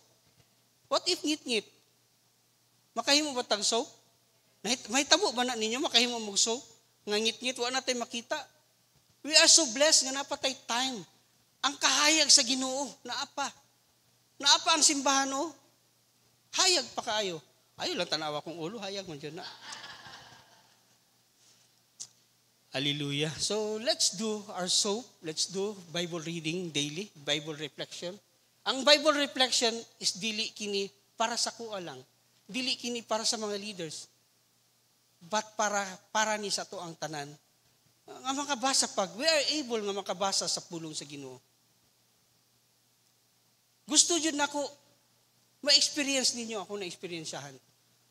F: What if ngit-ngit? Makahimo ba tag soap? May tabo ba na ninyo makahimo mo soap? Nga ngit-ngit, wala natin makita. We are so blessed nga napatay time. Ang kahayag sa Ginoo, naapa. Naapa ang simbahan, Hayag pa kaayo. Ayo lang tanawa kong ulo, hayag man dyan na. Hallelujah. So, let's do our soap. Let's do Bible reading daily, Bible reflection. Ang Bible reflection is dili kini para sa kuha lang. Dili kini para sa mga leaders. but para ni sa to ang tanan. Nga makabasa pag, we are able nga makabasa sa pulong sa Ginoo. Gusto yun na ko, ma-experience ninyo ako na-experiensyahan.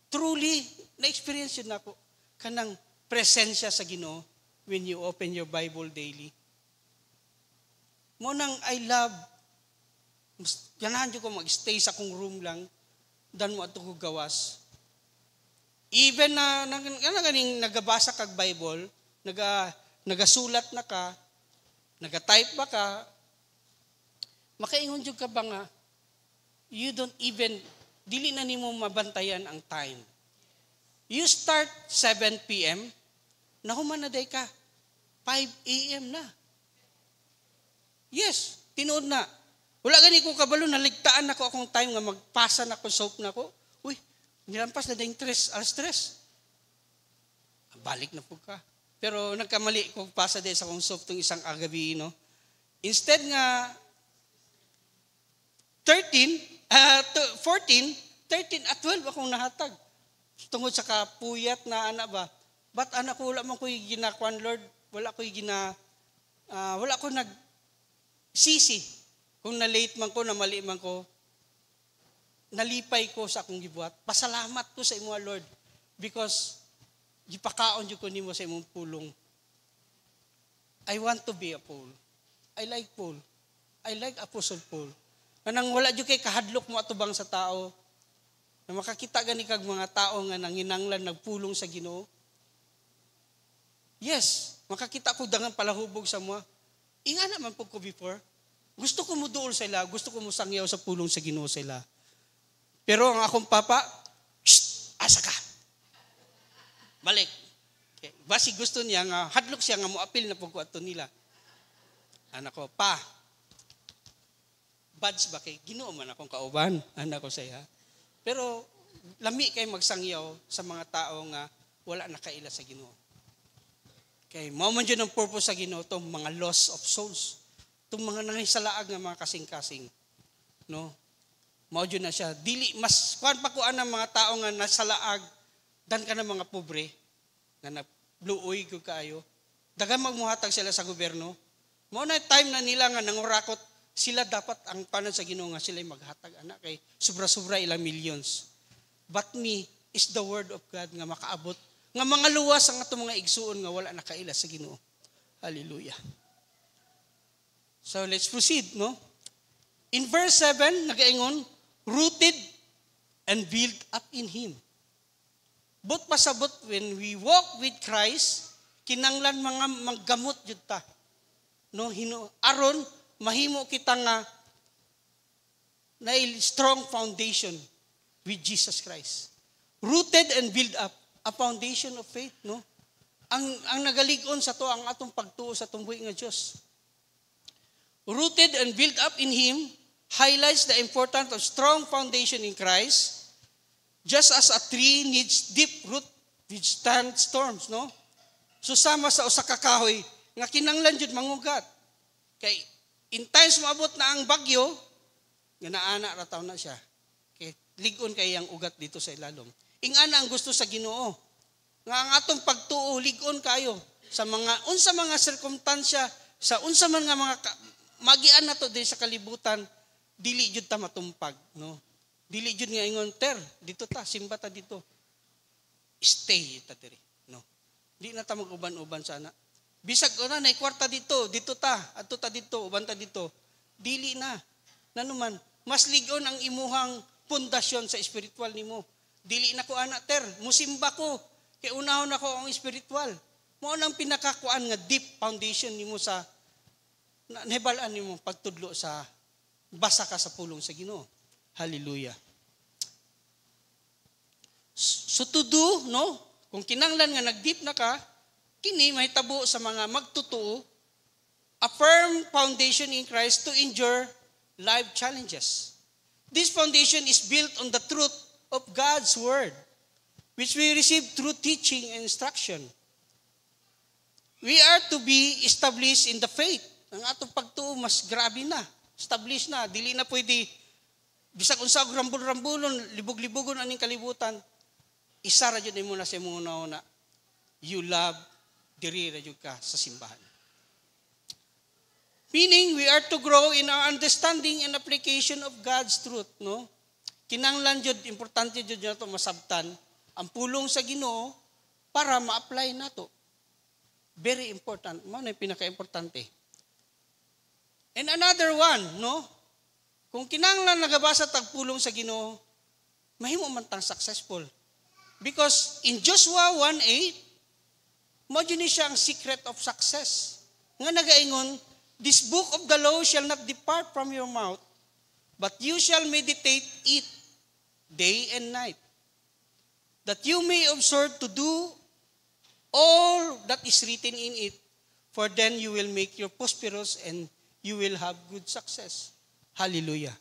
F: Truly, na-experience yun na ako. Kanang presensya sa Ginoo when you open your Bible daily. Mo nang I love, ganahan ko mag-stay sa kong room lang, dan mo ato ko gawas. Even na ganing nagabasa kag Bible, nagasulat na ka, nagatype ba ka, makaingon jud ka ba nga, you don't even, dili na nimo mabantayan ang time. You start 7 p.m., nahuman na day ka, 5 a.m. na. Yes, tinuod na. Wala gani ko kabalo, naligtaan na ko akong time nga magpasa na ko, soap na ko. Uy, nilampas na dahing alas 3. Balik na po ka. Pero nagkamali ko pasa din sa akong soap itong isang agabi, no? Instead nga, 14, 13 at 12 akong nahatag. Tungod sa kapuyat na anak ba. But anak ko, wala man ko'y ginakwan, Lord. Wala ko sisi. Kung na-late man ko, na-mali man ko, nalipay ko sa akong gibuhat. Pasalamat ko sa imo, Lord. Because, gipakaon ko nimo sa imong pulong. I want to be a Paul. I like Paul. I like Apostle Paul. Anang wala jud kay kahadlok mo atubang sa tao. Na makakita gani kag mga tao nga nanginanglan nagpulong sa Ginoo. Yes, makakita ko dangan palahubog sa mga. Inga naman po ko before. Gusto ko mo duol sila, gusto ko mo sangyaw sa pulong sa Ginoo sila. Pero ang akong papa, asa ka. Balik. Okay. Basi gusto niya nga, hadlok siya nga mo apil na pagko ato nila. Anak ko, pa, buds ba kay Ginoo man akong kauban, anak ko saya. Pero lami kay magsangyaw sa mga tao nga wala nakaila sa Ginoo. Okay, mao man jud ang purpose sa Ginoo tong mga loss of souls. Tong mga nangisalaag nga mga kasing-kasing. No? Mao jud na siya. Dili mas kuan pa ko ang mga tao nga nasalaag dan ka na mga pobre nga nabluoy ko kaayo. Daghang magmuhatag sila sa gobyerno. Mao na time na nila nga nangurakot sila dapat ang panon sa Ginoo nga sila maghatag anak kay sobra-sobra ilang millions. But me is the word of God nga makaabot nga mga luwas ang atong mga igsuon nga wala nakaila sa Ginoo. Hallelujah. So let's proceed, no? In verse 7 nagaingon, rooted and built up in Him. But pasabot when we walk with Christ, kinanglan mga maggamot jud ta. No, aron mahimo kita nga na strong foundation with Jesus Christ. Rooted and built up, a foundation of faith, no? Ang nagalig-on sa to ang atong pagtuo sa tumbuhi nga Dios. Rooted and built up in Him highlights the importance of strong foundation in Christ. Just as a tree needs deep root withstand storms, no? So sama sa usa ka kahoy nga kinanglan jud mangugat. Kay in times maabot na ang bagyo, nga naana ra taw na siya. Kay lig-on kay ang ugat dito sa ilalom. Ingana ang gusto sa Ginoo. Nga ang atong pagtuo lig-on kayo sa mga unsa mga sirkumstansya, sa unsa man nga mga magian nato di sa kalibutan, dili jud ta matumpag, no? Dili jud nga ingon, ter, dito ta, simba ta dito. Stay ta diri, no? Di na ta mag-uban-uban sana. Bisag na nay kwarta dito, dito ta, adto ta dito, uban ta dito. Dili na. Nanuman, mas lig-on ang imuhang pundasyon sa espiritual nimo. Dili na ko ana ter, musimba ko. Kay unahon ako ang espiritual. Mao nang pinakakuan nga deep foundation nimo sa nahibalaan nimo pagtudlo sa basa ka sa pulong sa Ginoo. Hallelujah. So to do, no? Kung kinanglan nga nag-deep na ka, kini mahitabo sa mga magtutuo, a firm foundation in Christ to endure life challenges. This foundation is built on the truth of God's word, which we receive through teaching and instruction. We are to be established in the faith. Ang atong pagtuo mas grabe na. Established na. Dili na pwede bisag unsa og rambul-rambulon, libog-libogon aning kalibutan. Isa ra jud mo na sa imong una-una. you love diri ra jud ka sa simbahan. Meaning, we are to grow in our understanding and application of God's truth, no? Kinanglan jud, importante jud nato masabtan ang pulong sa Ginoo para ma-apply nato. Very important. Mao na pinaka-importante. And another one, no? Kung kinanglan nagabasa tag pulong sa Ginoo, mahimo man tang successful. Because in Joshua 1:8, mao ni siya ang secret of success. Nga nagaingon, this book of the law shall not depart from your mouth, but you shall meditate it day and night, that you may observe to do all that is written in it, for then you will make your prosperous and you will have good success. Hallelujah.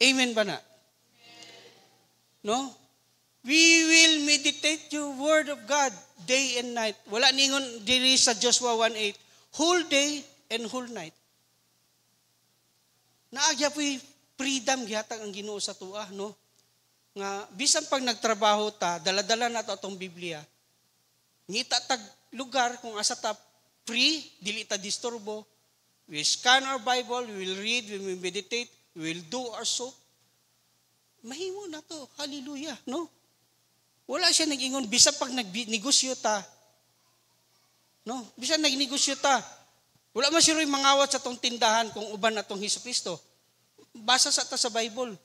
F: Amen ba na? No? We will meditate your word of God day and night. Wala ningon diri sa Joshua 1:8, whole day and whole night. Naagya po'y freedom gihatag ang Ginoo sa tuwa, no? Nga bisan pag nagtrabaho ta, dala-dala na to atong Biblia. Ngita tag lugar kung asa ta free, dili ta disturbo. We scan our Bible, we will read, we will meditate, we will do our soap. Mahimo na to. Hallelujah, no? Wala siya nag-ingon bisan pag nagnegosyo ta. No? Bisan nagnegosyo ta. Wala man siya rin mangawat sa tong tindahan kung uban na tong Hesukristo. Basa sa ta sa Bible.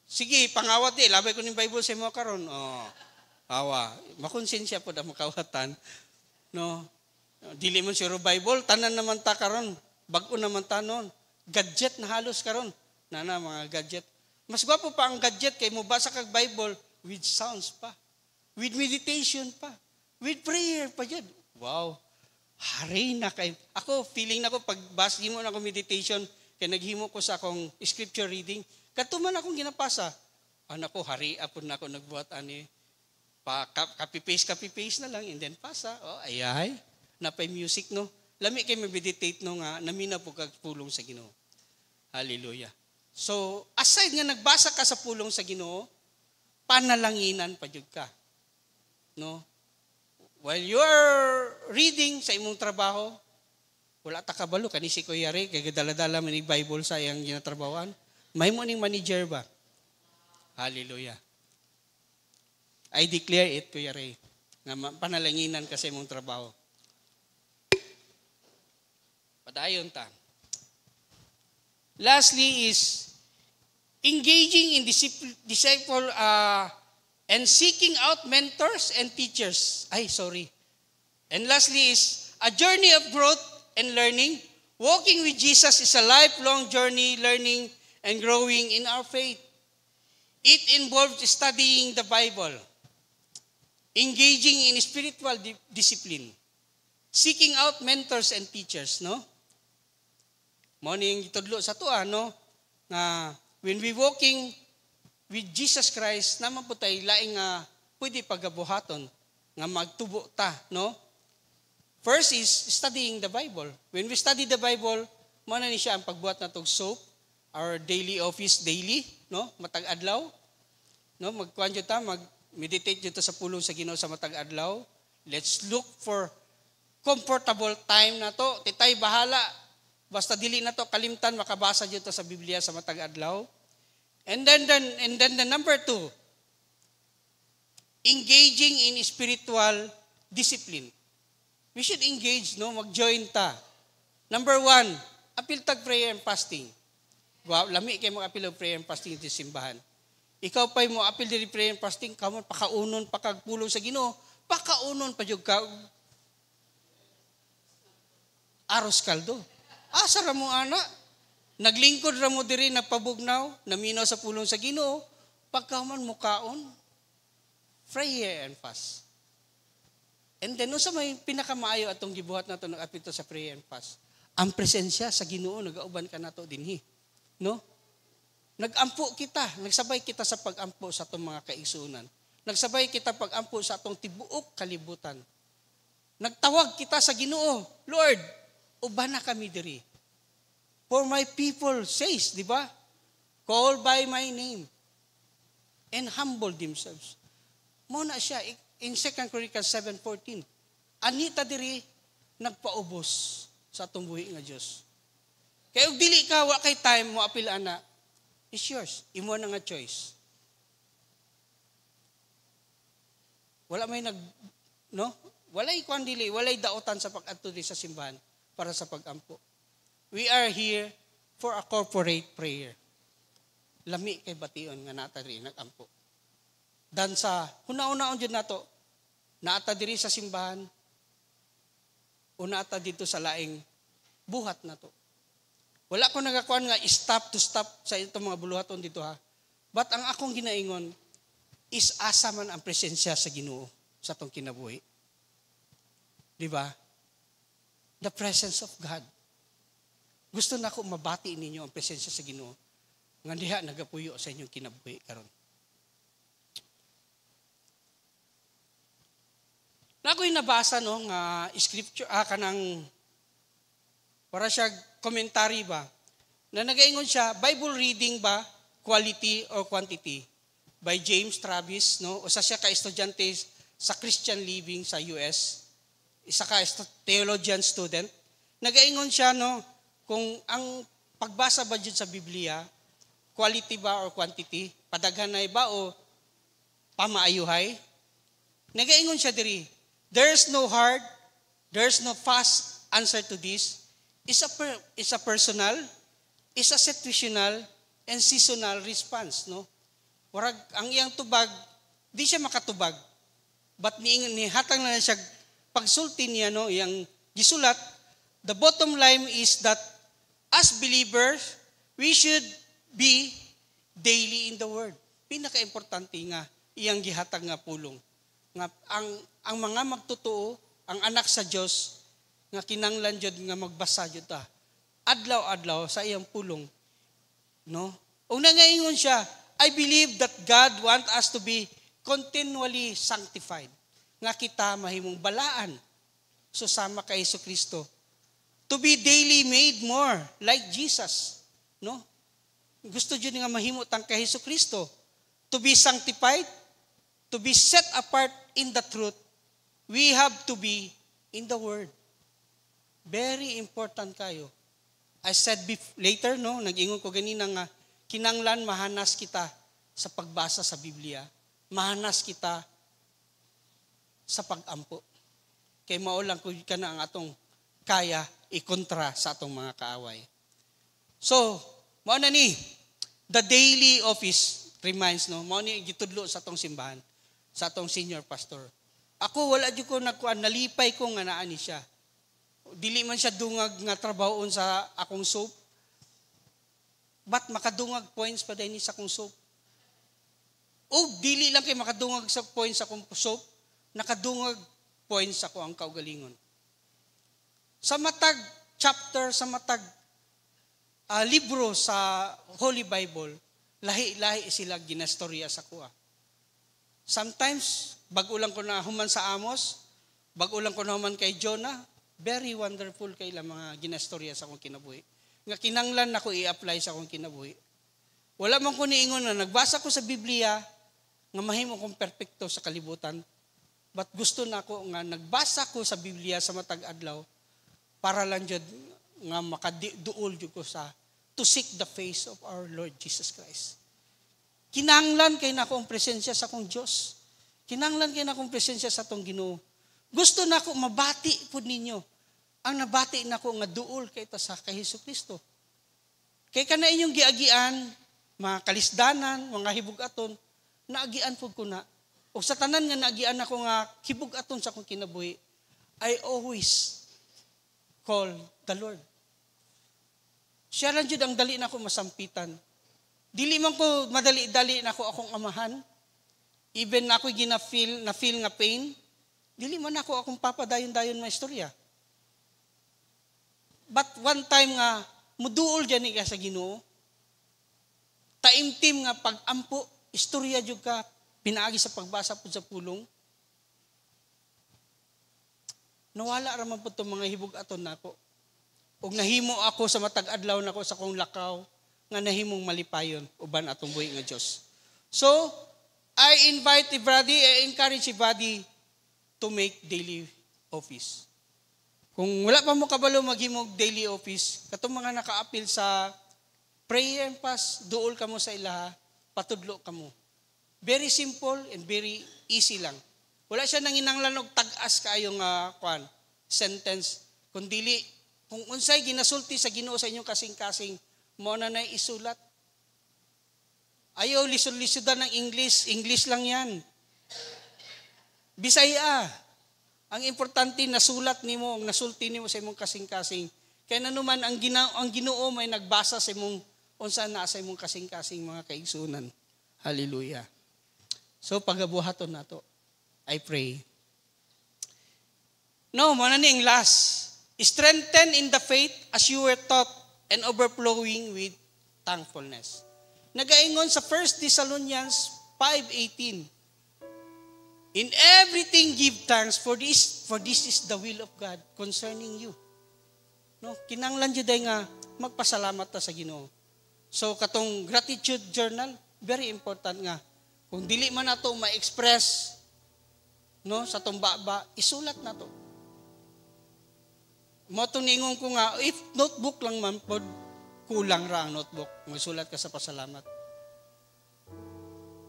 F: Sige, pangawat di. Labay ko ng Bible sa mga karon. Oh, awa. Makonsensya po na makawatan. No? Dili man siya Bible. Tanan naman ta karon. Bago naman ta noon. Gadget na halos karon. Nana, mga gadget. Mas gwapo pa ang gadget kay mo basa kag Bible with sounds pa. With meditation pa. With prayer pa dyan. Wow. Hari na kayo. Ako, feeling na ko, pag himo na ako meditation, kaya naghimo ko sa akong scripture reading, katuman akong ginapasa. Anak ko, hari apon na ako nagbuhat ani. Copy-paste na lang, and then pasa. Oh, ayay. Napay music, no? Lami kayo meditate no nga, namina po kagpulong sa Ginoo. Hallelujah. So, aside nga nagbasa ka sa pulong sa Ginoo, panalanginan pa jud ka. No? While you're reading sa imong trabaho, wala ta kabalo kani si Kuya Ray kay dala-dala man ni Bible sa iyang ginatrabawan. May mo ning manager ba? Hallelujah. I declare it, Kuya Ray, na panalanginan ka sa imong trabaho. Padayon ta. Lastly is engaging in disciple and seeking out mentors and teachers. And lastly is a journey of growth and learning. Walking with Jesus is a lifelong journey, learning and growing in our faith. It involves studying the Bible, engaging in spiritual discipline, seeking out mentors and teachers, no? Mao ning gitudlo sa tuwa, no? Na when we walking with Jesus Christ, naman po tayo laing pwede pagabuhaton nga magtubo ta, no? First is studying the Bible. When we study the Bible, mao na ni siya ang pagbuhat natong soap, our daily office daily, no? Matag adlaw, no? Magkuan jud ta, mag-meditate jud ta sa pulong sa Ginoo sa matag adlaw. Let's look for comfortable time na to. Titay bahala. Basta dili na to kalimtan, makabasa jud ta sa Biblia sa matag adlaw. And then the number 2, engaging in spiritual discipline. We should engage, no? Mag-join ta. Number 1, apil tag prayer and fasting. Wow, lami kay mo apil og prayer and fasting sa simbahan. Ikaw pa'y mo apil diri prayer and fasting, kamon pakaunon pakagpulong sa Ginoo, pakaunon pa jud ka aros kaldo. Asa ra mo ana? Naglingkod ra mo diri nagpabugnaw, naminaw sa pulong sa Ginoo, pagkaman mo kaon, prayer and fast. And then, sa may pinakamaayo atong gibuhat nato nag-apito sa prayer and fast, ang presensya sa Ginoo nagauban ka nato dinhi, no? Nagampo kita, nagsabay kita sa pagampo sa atong mga kaigsunan. Nagsabay kita pagampo sa atong tibuok kalibutan. Nagtawag kita sa Ginoo, Lord, uban na kami diri. For my people says, di ba? Call by my name and humble themselves. Muna siya in 2 Corinthians 7:14. anita diri nagpaubos sa atong buhi nga Dios. Kaya ug dili ka wa kay time mo apil ana, it's yours. Imo na nga choice. Wala may walay kuan dili, walay daotan sa pag-adto sa simbahan para sa pag-ampo. We are here for a corporate prayer. Lami kay bation nga nata diri nag-ampo. Dan sa huna-unaon jud nato, naata diri sa simbahan, o naata dito sa laing buhat nato. Wala ko nagakuan nga stop sa itong mga buluhaton dito ha. But ang akong ginaingon is asa man ang presensya sa Ginoo sa atong kinabuhi. Di ba? The presence of God. Gusto na ko mabati ninyo ang presensya sa Ginoo. Nga diha nagapuyo sa inyong kinabuhi karon. Na ako'y nabasa nga scripture kanang para siya commentary ba na nagaingon siya Bible reading ba quality or quantity by James Travis usa siya ka estudyante sa Christian Living sa US, isa ka theologian student. Nagaingon siya kung ang pagbasa ba jud sa Biblia quality ba or quantity, padaghanay ba o pamaayuhay. Nagaingon siya diri, there's no hard, there's no fast answer to this. It's a personal, it's a situational, and seasonal response. Warag, ang iyang tubag, di siya makatubag. But nihatang na siya, pagsulti niya, iyang gisulat, the bottom line is that as believers, we should be daily in the Word. Pinaka-importante nga, iyang gihatag nga pulong. Nga, ang mga magtotoo, ang anak sa Diyos, nga kinanglan jud nga magbasa jud ta adlaw-adlaw sa iyang pulong o nangaingon siya, I believe that God want us to be continually sanctified nga kita mahimong balaan susama kay Jesucristo, to be daily made more like Jesus. Gusto jud nga mahimo tang kay Jesucristo, to be sanctified, to be set apart in the truth. We have to be in the Word. Very important kayo. I said later, nag-ingon ko ganina nga, kinanglan mahanas kita sa pagbasa sa Biblia. Mahanas kita sa pag-ampo. Kay maulang ko ka na ang atong kaya ikontra sa atong mga kaaway. So, mao na ni, the daily office reminds, mao ni gitudlo sa atong simbahan, sa atong senior pastor. Ako, wala dyan ko nalipay ko nga naani siya. Dili man siya dungag nga trabahoon sa akong soap. But makadungag points pa din sa akong soap. O dili lang kay makadungag sa points sa akong soap, nakadungag points ako ang kaugalingon. Sa matag chapter, sa matag libro sa Holy Bible, lahi-lahi sila ginastorya sa kuha. Sometimes, bago lang ko na human sa Amos, bago lang ko na human kay Jonah, very wonderful kay lang mga ginastorya sa akong kinabuhi. Nga kinanglan na ko i-apply sa akong kinabuhi. Wala man ko niingon na nagbasa ko sa Biblia, nga mahimo kong perpekto sa kalibutan, but gusto na ko nga nagbasa ko sa Biblia sa matag adlaw, para lang dyan nga makaduol dyan ko sa to seek the face of our Lord Jesus Christ. Kinanglan kay na akong presensya sa akong Diyos. Kinanglan kay na akong presensya sa atong Ginoo. Gusto na ako mabati po ninyo. Ang nabati na ako nga duol kay ta sa kay Jesucristo. Kay kana inyong giagian, mga kalisdanan, mga hibugaton, naagian po ko na. O sa tanan nga naagian ako nga hibugaton sa akong kinabuhi, I always call the Lord. Siya lang jud ang dali na ako masampitan. Dili man ko madali-dali na ako akong amahan. Even na ako na feel nga pain, dili man ako akong papadayon-dayon na istorya. But one time nga, muduol dyan ka sa Ginoo, taimtim nga pag-ampo, istorya dyan ka, pinaagi sa pagbasa po sa pulong, nawala raman po itong mga hibug-aton na ako. O nahimo ako sa matag-adlaw na ako sa kong lakaw, nga nahimong malipayon, uban atong buhi nga Diyos. So, I invite everybody, I encourage everybody to make daily office. Kung wala pa mo kabalo maghimog daily office, katong mga naka-appeal sa prayer and fast, duol ka mo sa ilaha, patudlo ka mo. Very simple and very easy lang. Wala siya nanginanglan og tag-as kaayong sentence. Kung dili, kung unsay ginasulti sa Ginoo sa inyong kasing-kasing, mo na isulat. Ayaw lisod-lisodan ng English. English lang yan. Bisaya. Ang importante, nasulat nimo, nasulti nimo sa imong kasing-kasing. Kaya naman, ang Ginoo may nagbasa sa imong, unsa na sa imong kasing-kasing mga kaigsunan. Hallelujah. So, pagabuhaton na to. I pray. No, muna ning last. Strengthen in the faith as you were taught and overflowing with thankfulness. Nagaingon sa 1 Thessalonians 5:18. In everything give thanks, for this is the will of God concerning you. No, kinanglan jud nga magpasalamat ta sa Ginoo. So katong gratitude journal, very important nga. Kung dili man nato ma-express no sa tong baba, isulat nato. Mo to ningon ko nga, if notebook lang man pod, kulang ra ang notebook. Magsulat ka sa pasalamat.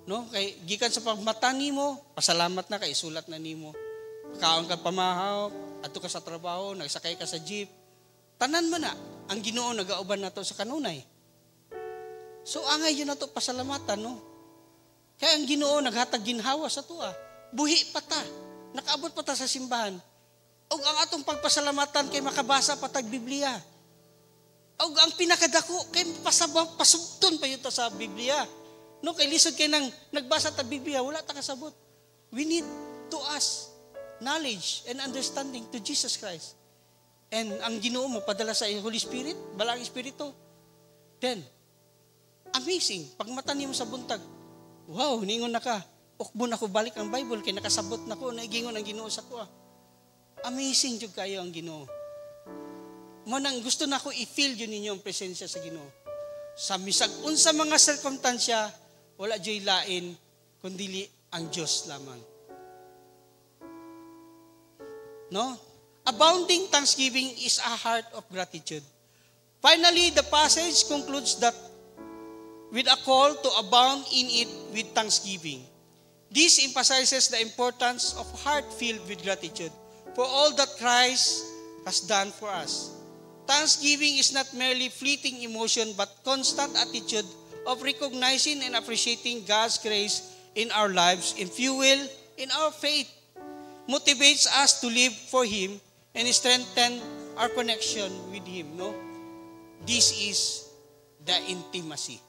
F: No, kay gikan sa pagmata nimo, pasalamat na kay isulat na nimo. Kaon ka pamahaw, adto ka sa trabaho, nagsakay ka sa jeep. Tanan man na ang Ginoo nagauban nato sa kanunay. So angay yun nato pasalamatan, no. Kaya ang Ginoo naghatag ginhawa sa tuwa. Buhi pa ta. Nakaabot pa ta sa simbahan. Og ang atong pagpasalamatan kay makabasa pa tag Biblia. Og ang pinakadako kay pasubton pa yun ta sa Biblia. No, kay lisod kay nang nagbasa ta Biblia, wala ta kasabot. We need to ask knowledge and understanding to Jesus Christ. And ang Ginoo mo padala sa Holy Spirit, Balang Espiritu. Then, amazing. Pag mata nimo sa buntag, wow, ningon na ka. Ukbo na ko balik ang Bible, kay nakasabot na ko, naigingon ang Ginoo sa ko. Amazing jud kayo ang Ginoo. Mo nang gusto na ko i-feel yun ninyo ang presensya sa Ginoo. Sa misag unsa mga sirkumstansya, wala joy lain, kundi ang Diyos lamang. No? Abounding thanksgiving is a heart of gratitude. Finally, the passage concludes that with a call to abound in it with thanksgiving. This emphasizes the importance of heart filled with gratitude for all that Christ has done for us. Thanksgiving is not merely fleeting emotion but constant attitude of recognizing and appreciating God's grace in our lives and fuel in our faith. Motivates us to live for Him and strengthen our connection with Him. No? This is the intimacy.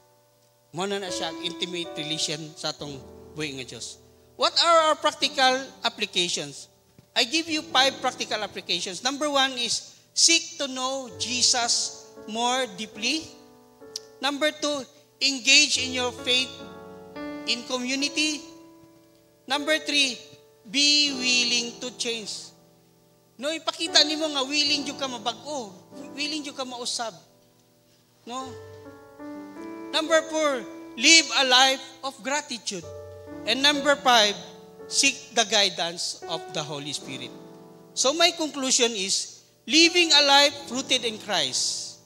F: Muna na siya, intimate relation sa atong buhay nga Diyos. What are our practical applications? I give you 5 practical applications. Number 1 is seek to know Jesus more deeply. Number 2, engage in your faith in community. Number 3, be willing to change. No, ipakita nimo nga willing jud ka mabag-o, willing jud ka mausab. No? Number 4, live a life of gratitude. And number 5, seek the guidance of the Holy Spirit. So my conclusion is, living a life rooted in Christ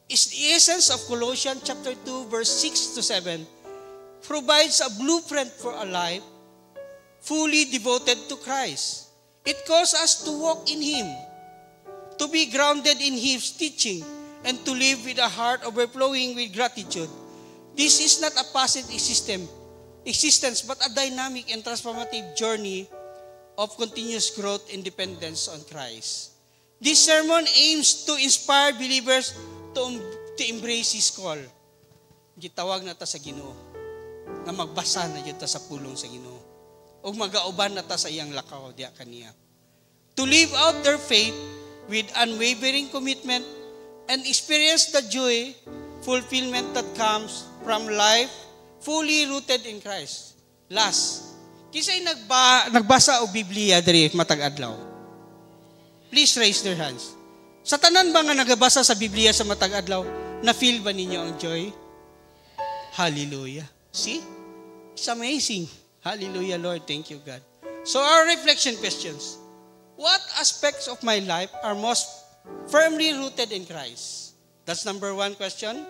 F: is the essence of Colossians chapter 2, verse 6 to 7, provides a blueprint for a life fully devoted to Christ. It calls us to walk in Him, to be grounded in His teaching, and to live with a heart overflowing with gratitude. This is not a passive existence, but a dynamic and transformative journey of continuous growth and dependence on Christ. This sermon aims to inspire believers to embrace His call. Gitawag na ta sa Ginoo nga magbasa na jud ta sa pulong sa Ginoo ug magauban na ta sa iyang lakaw diha kaniya. To live out their faith with unwavering commitment and experience the joy, fulfillment that comes from life fully rooted in Christ. Last, kisay nagbasa og Biblia diri matag adlaw. Please raise their hands. Sa tanan ba nga nagabasa sa Biblia sa matag adlaw, na-feel ba ninyo ang joy? Hallelujah. See? It's amazing. Hallelujah, Lord. Thank you, God. So our reflection questions. what aspects of my life are most firmly rooted in Christ? That's number 1 question.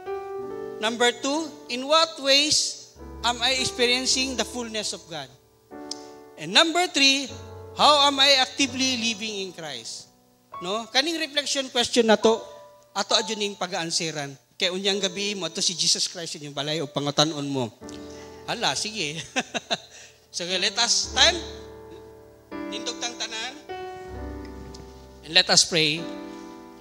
F: Number 2, in what ways am I experiencing the fullness of God? And number 3, how am I actively living in Christ? No? Kaning reflection question na to, ato adyo ning pag-aanseran. Kaya unyang gabi mo, ato si Jesus Christ inyong balay o pangutanon mo. Hala, sige. So let us stand. Nindog tang tanan. And let us pray.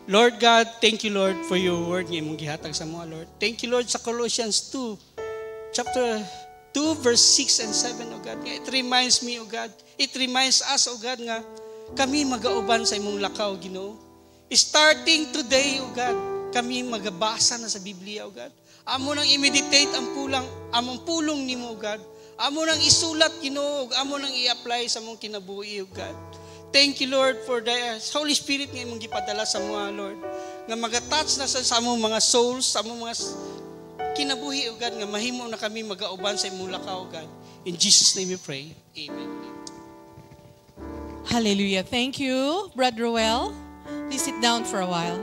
F: Lord God, thank you, Lord, for your word nga imong gihatag sa mga, Lord. Thank you, Lord, sa Colossians 2, chapter 2, verse 6 and 7, O God. It reminds me, O God, it reminds us, O God, nga kami magauban sa imong lakaw, Ginoo. Starting today, O God, kami magabasa na sa Biblia, O God. Amo nang i-meditate among pulong nimo, O God. Amo nang isulat, Ginoo, amo nang i-apply sa mong kinabuhi, O God. Thank you, Lord, for the Holy Spirit nga imong gipadala sa mga, Lord. Nga mag-attach na sa among mga souls, sa among mga kinabuhi, O God, nga mahimo na kami magauban sa imong lakaw, O God. In Jesus' name we pray. Amen.
G: Hallelujah. Thank you, Brother Roel. Please sit down for a while.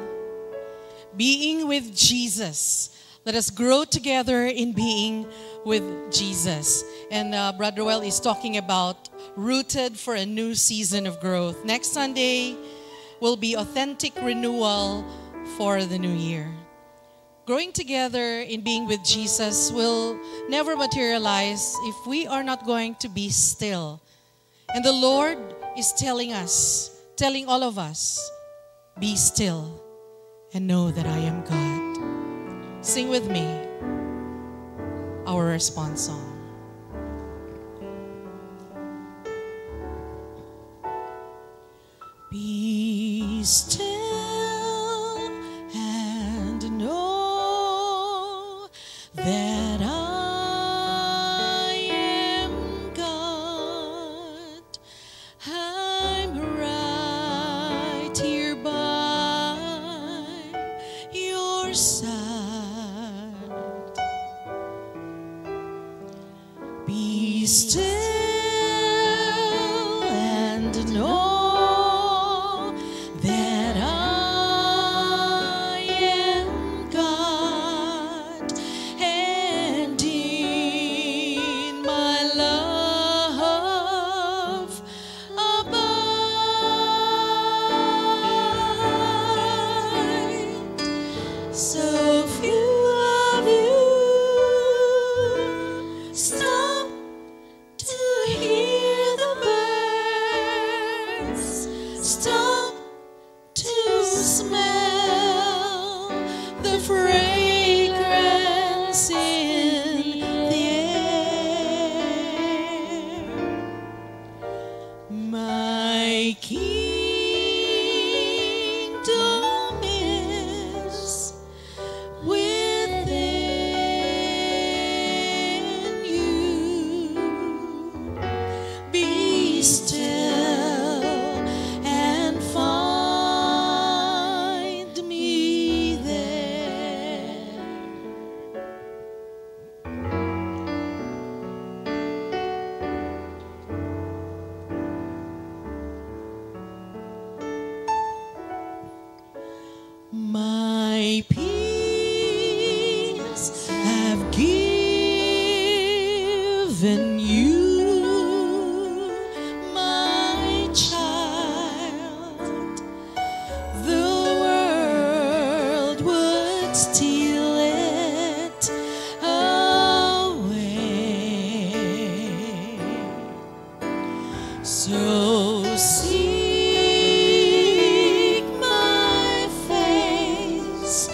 G: Being with Jesus. Let us grow together in being with Jesus. And Brother Roel is talking about rooted for a new season of growth. Next Sunday will be authentic renewal for the new year. Growing together in being with Jesus will never materialize if we are not going to be still. And the Lord is telling us, telling all of us, be still and know that I am God. Sing with me our response song. Be still and know that I am God. I'm right here by your side. Be still and know that I am God, and in my love abide. So few of you stop to hear the birds, stop to smell the fragrance in the air. My kingdom is within you. Be still and find me there. My peace I've given you, my child. The world would steal it away. So seek my face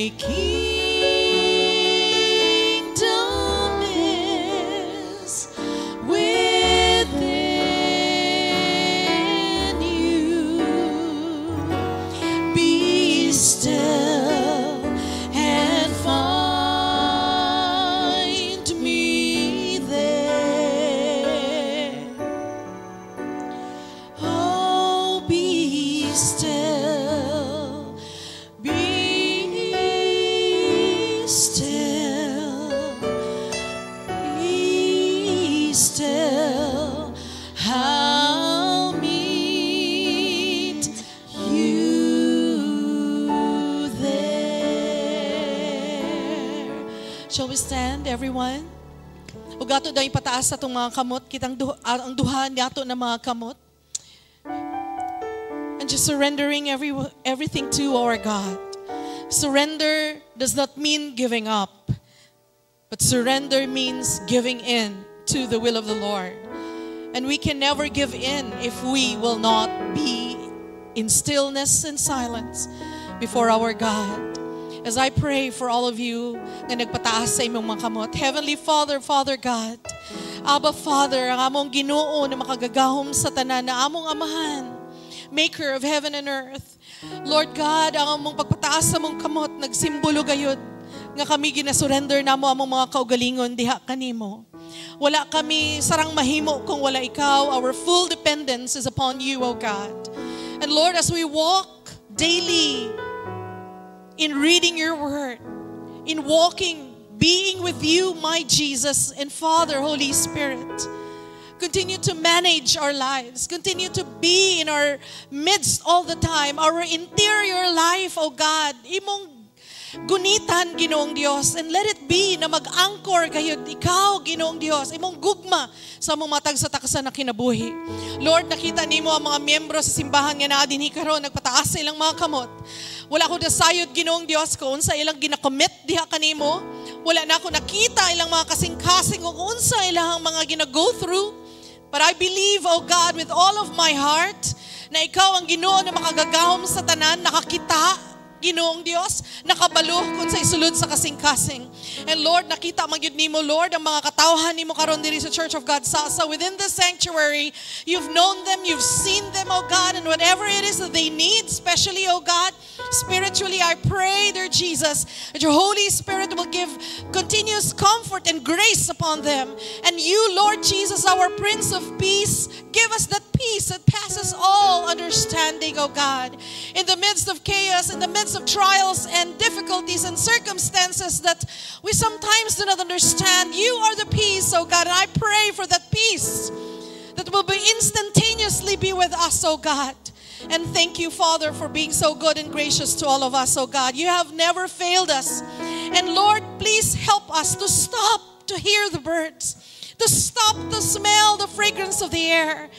G: Thy kingdom is within you. Be still and find me there. Oh, be still, be still, be still. I'll meet you there. Shall we stand, everyone? Ug ato daw ipataas atong mga kamot, kitang ang duha nato na mga kamot. And just surrendering everything to our God. Surrender does not mean giving up, but surrender means giving in to the will of the Lord. And we can never give in if we will not be in stillness and silence before our God. As I pray for all of you na nagpataas sa imong mga kamot, Heavenly Father, Father God, Abba Father, ang among Ginoo na makagagahom sa tanan na among amahan, Maker of heaven and earth. Lord God, ang among pagpataas sa mong kamot, nagsimbolo gayud nga kami ginasurrender namo among mga kaugalingon diha kanimo. Wala kami sarang mahimo kung wala ikaw. Our full dependence is upon you, O God. And Lord, as we walk daily in reading your word, in walking, being with you, my Jesus, and Father, Holy Spirit, continue to manage our lives. Continue to be in our midst all the time. Our interior life, O God, imong gunitan, Ginoong Dios, and let it be na mag-anchor kayo, ikaw, Ginoong Dios, imong gugma sa mong matag sa takasan na kinabuhi. Lord, nakita nimo ang mga miyembro sa simbahan nga naa dinhi karon nagpataas sa ilang mga kamot. Wala ko dasayod, Ginoong Dios, kung unsa ilang ginakommit diha kanimo. Wala na ako nakita ilang mga kasing-kasing kung unsa ilang mga gina-go through. But I believe, oh God, with all of my heart, na ikaw ang Ginoo na makagagahom sa tanan, nakakita, Ginoong Dios, nakabalo kung sa isulod sa kasing-kasing. And Lord, nakita magyud nimo, Lord, ang mga katawhan nimo karon diri sa Church of God Sasa within the sanctuary. You've known them, you've seen them, oh God, and whatever it is that they need, especially, oh God, spiritually, I pray, dear Jesus, that your Holy Spirit will give continuous comfort and grace upon them. And you, Lord Jesus, our Prince of Peace, give us that peace that passes all understanding, oh God. In the midst of chaos, in the midst of trials and difficulties and circumstances that we sometimes do not understand, you are the peace, oh God. And I pray for that peace that will be instantaneously be with us, oh God. And thank you, Father, for being so good and gracious to all of us, oh God. You have never failed us. And Lord, please help us to stop to hear the birds, to stop to smell the fragrance of the air.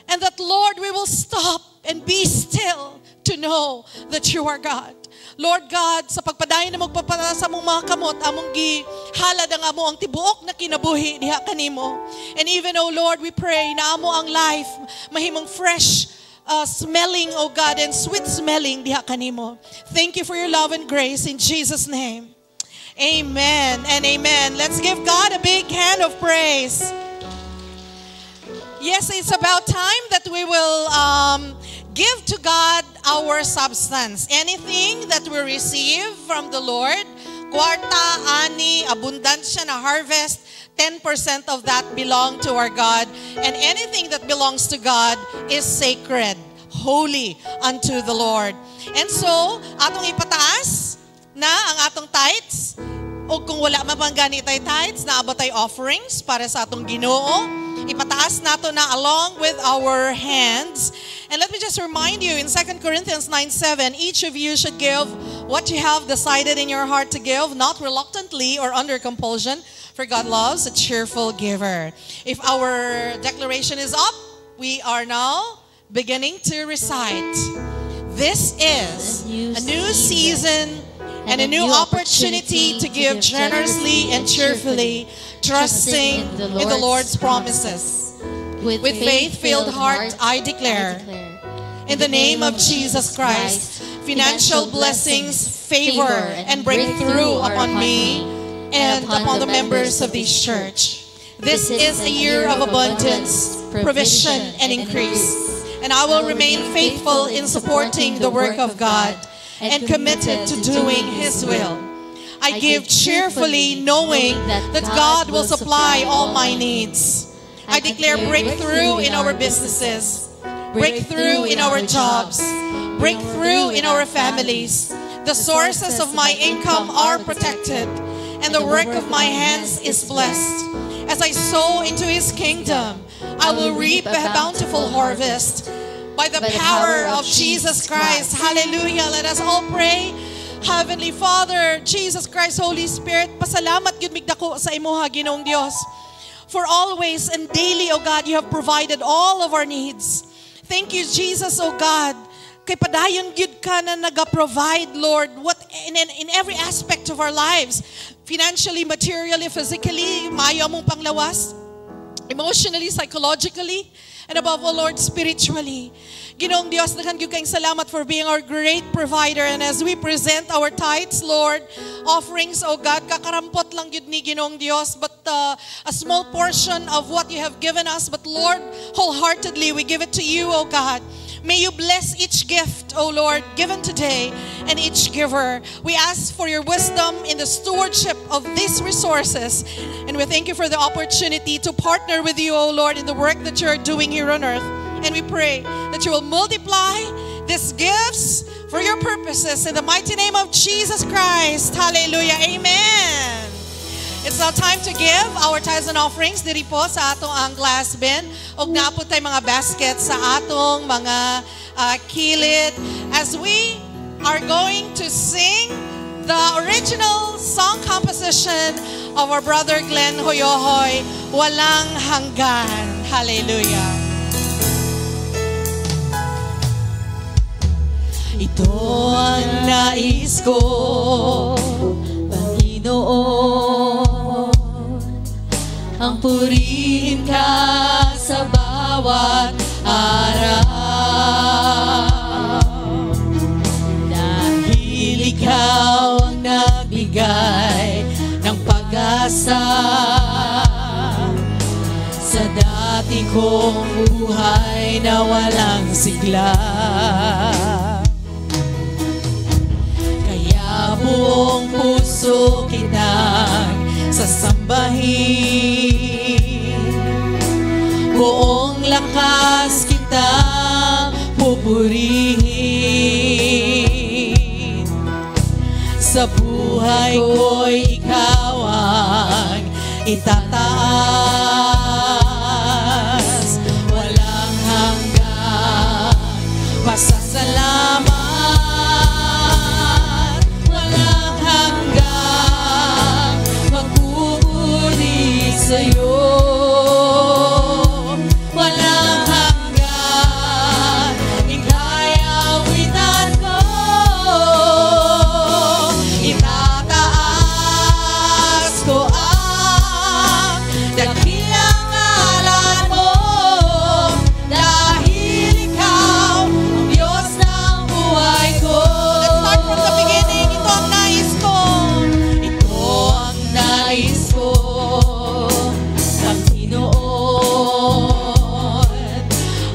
G: And that, Lord, we will stop and be still to know that you are God. Lord God, sa pagpadayon na magpapala sa mong mga kamot, among gihalad ang amo ang tibuok na kinabuhi diha kanimo. And even, oh Lord, we pray na amo ang life mahimong fresh smelling, oh God, and sweet smelling diha kanimo. Thank you for your love and grace in Jesus' name. Amen and amen. Let's give God a big hand of praise. Yes, it's about time that we will give to God our substance. Anything that we receive from the Lord, kwarta, ani, abundansya na harvest, 10% of that belong to our God. And anything that belongs to God is sacred, holy unto the Lord. And so, atong ipataas na ang atong tithes. O kung wala mabangani tayo tithes, naabot tayo offerings para sa atong Ginoo. Ipataas nato na along with our hands. And let me just remind you, in 2 Corinthians 9:7, each of you should give what you have decided in your heart to give, not reluctantly or under compulsion, for God loves a cheerful giver. If our declaration is up, we are now beginning to recite. This is a new season and a new opportunity to give generously and cheerfully, trusting in the Lord's promises. With faith-filled heart, I declare, in the name of Jesus Christ, financial blessings, favor, and breakthrough upon me and upon the members of this church. This is a year of abundance, provision, and increase. And I will remain faithful in supporting the work of God and committed to doing His will. I give cheerfully, knowing that God will supply all my needs. I declare breakthrough in our businesses, breakthrough in our jobs, breakthrough in our families. The sources of my income are protected, and the work of my hands is blessed. As I sow into His kingdom, I will reap a bountiful harvest. By the power of Jesus Christ. Hallelujah. Let us all pray. Heavenly Father, Jesus Christ, Holy Spirit, pasalamat yun migdako sa imuha, Ginoong Dios. For always and daily, O God, you have provided all of our needs. Thank you, Jesus, O God. Kay padayon gyud ka na naga-provide, Lord, in every aspect of our lives. Financially, materially, physically, maayo mong panglawas. Emotionally, psychologically, and above all, Lord, spiritually. Ginoong Diyos, daghan gyud kayong salamat for being our great provider. And as we present our tithes, Lord, offerings, oh God, kakarampot lang gyud ni Ginoong Diyos, but a small portion of what you have given us. But Lord, wholeheartedly, we give it to you, oh God. May you bless each gift, O Lord, given today, and each giver. We ask for your wisdom in the stewardship of these resources. And we thank you for the opportunity to partner with you, O Lord, in the work that you are doing here on earth. And we pray that you will multiply these gifts for your purposes in the mighty name of Jesus Christ. Hallelujah. Amen. It's now time to give our tithes and offerings diri po sa atong ang glass bin. Og na po tay mga baskets sa atong mga kilid as we are going to sing the original song composition of our brother Glenn Hoyohoy, Walang Hanggan. Hallelujah. Ito ang nais ko, Panginoon, ang purihin ka sa bawat araw. Dahil ikaw ang nagbigay ng pag-asa sa dati kong buhay na walang sigla. Kaya buong puso kitang sasambahin, buong lakas kitang pupurihin. Sa buhay ko'y ikaw ang itataas, walang hanggang pasasalamat, walang hanggang magpupuri sa'yo. Walang hanggan, ika'y awitan ko. Itataas ko ang dakilang ngalan mo, dahil ikaw ang Diyos ng buhay ko. Let's start from the beginning. Ito ang nais ko. Ito ang nais ko,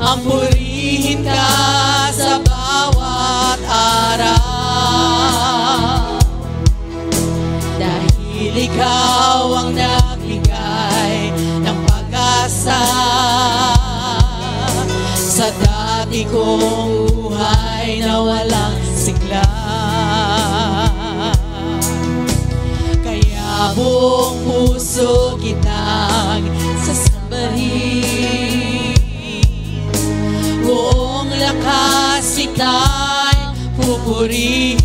G: ang purihin ka sa bawat araw. Dahil ikaw ang nagbigay ng pag-asa sa dati kong buhay na walang sigla. Kaya buong puso kitang sasambahin, buong lakas ika'y pupurihin.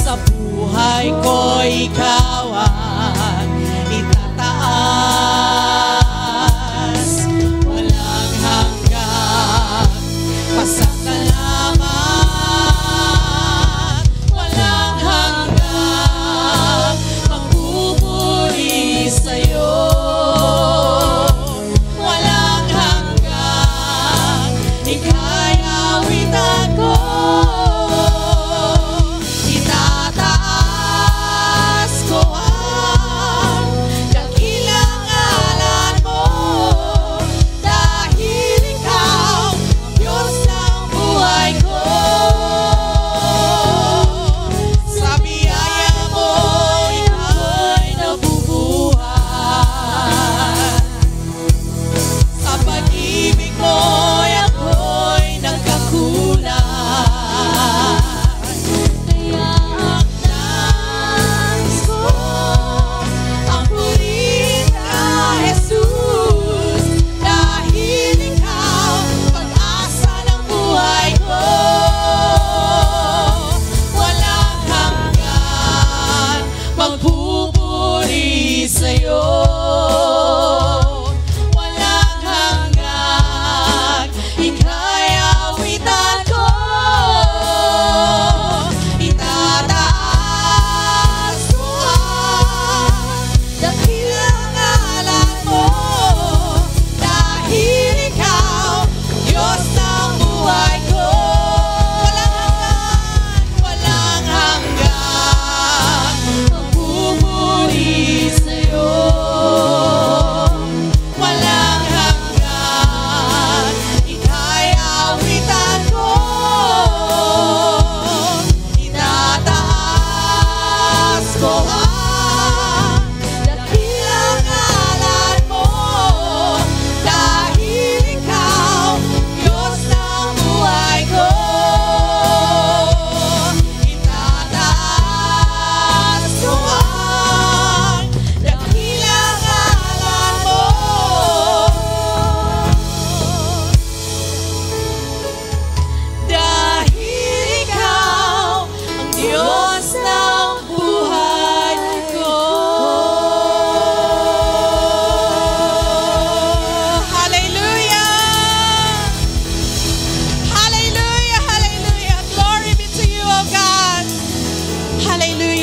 G: Sa buhay ko ikaw ang itataas, walang hanggang pasasalamat, walang hanggang magpupuri sa'yo. Ika'y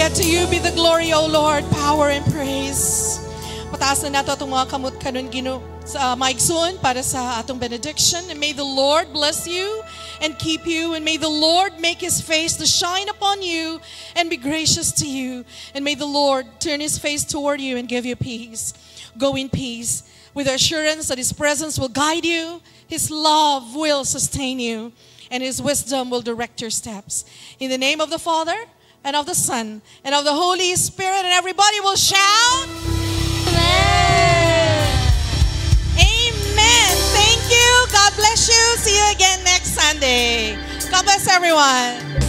G: Hallelujah. To you be the glory, O Lord, power and praise. Pataas na nato itong mga kamot kanon sa maigsoon para sa atong benediction. And may the Lord bless you and keep you. And may the Lord make His face to shine upon you and be gracious to you. And may the Lord turn His face toward you and give you peace. Go in peace with assurance that His presence will guide you, His love will sustain you, and His wisdom will direct your steps. In the name of the Father, and of the Son, and of the Holy Spirit, and everybody will shout, Amen. Amen. Thank you. God bless you. See you again next Sunday. God bless everyone.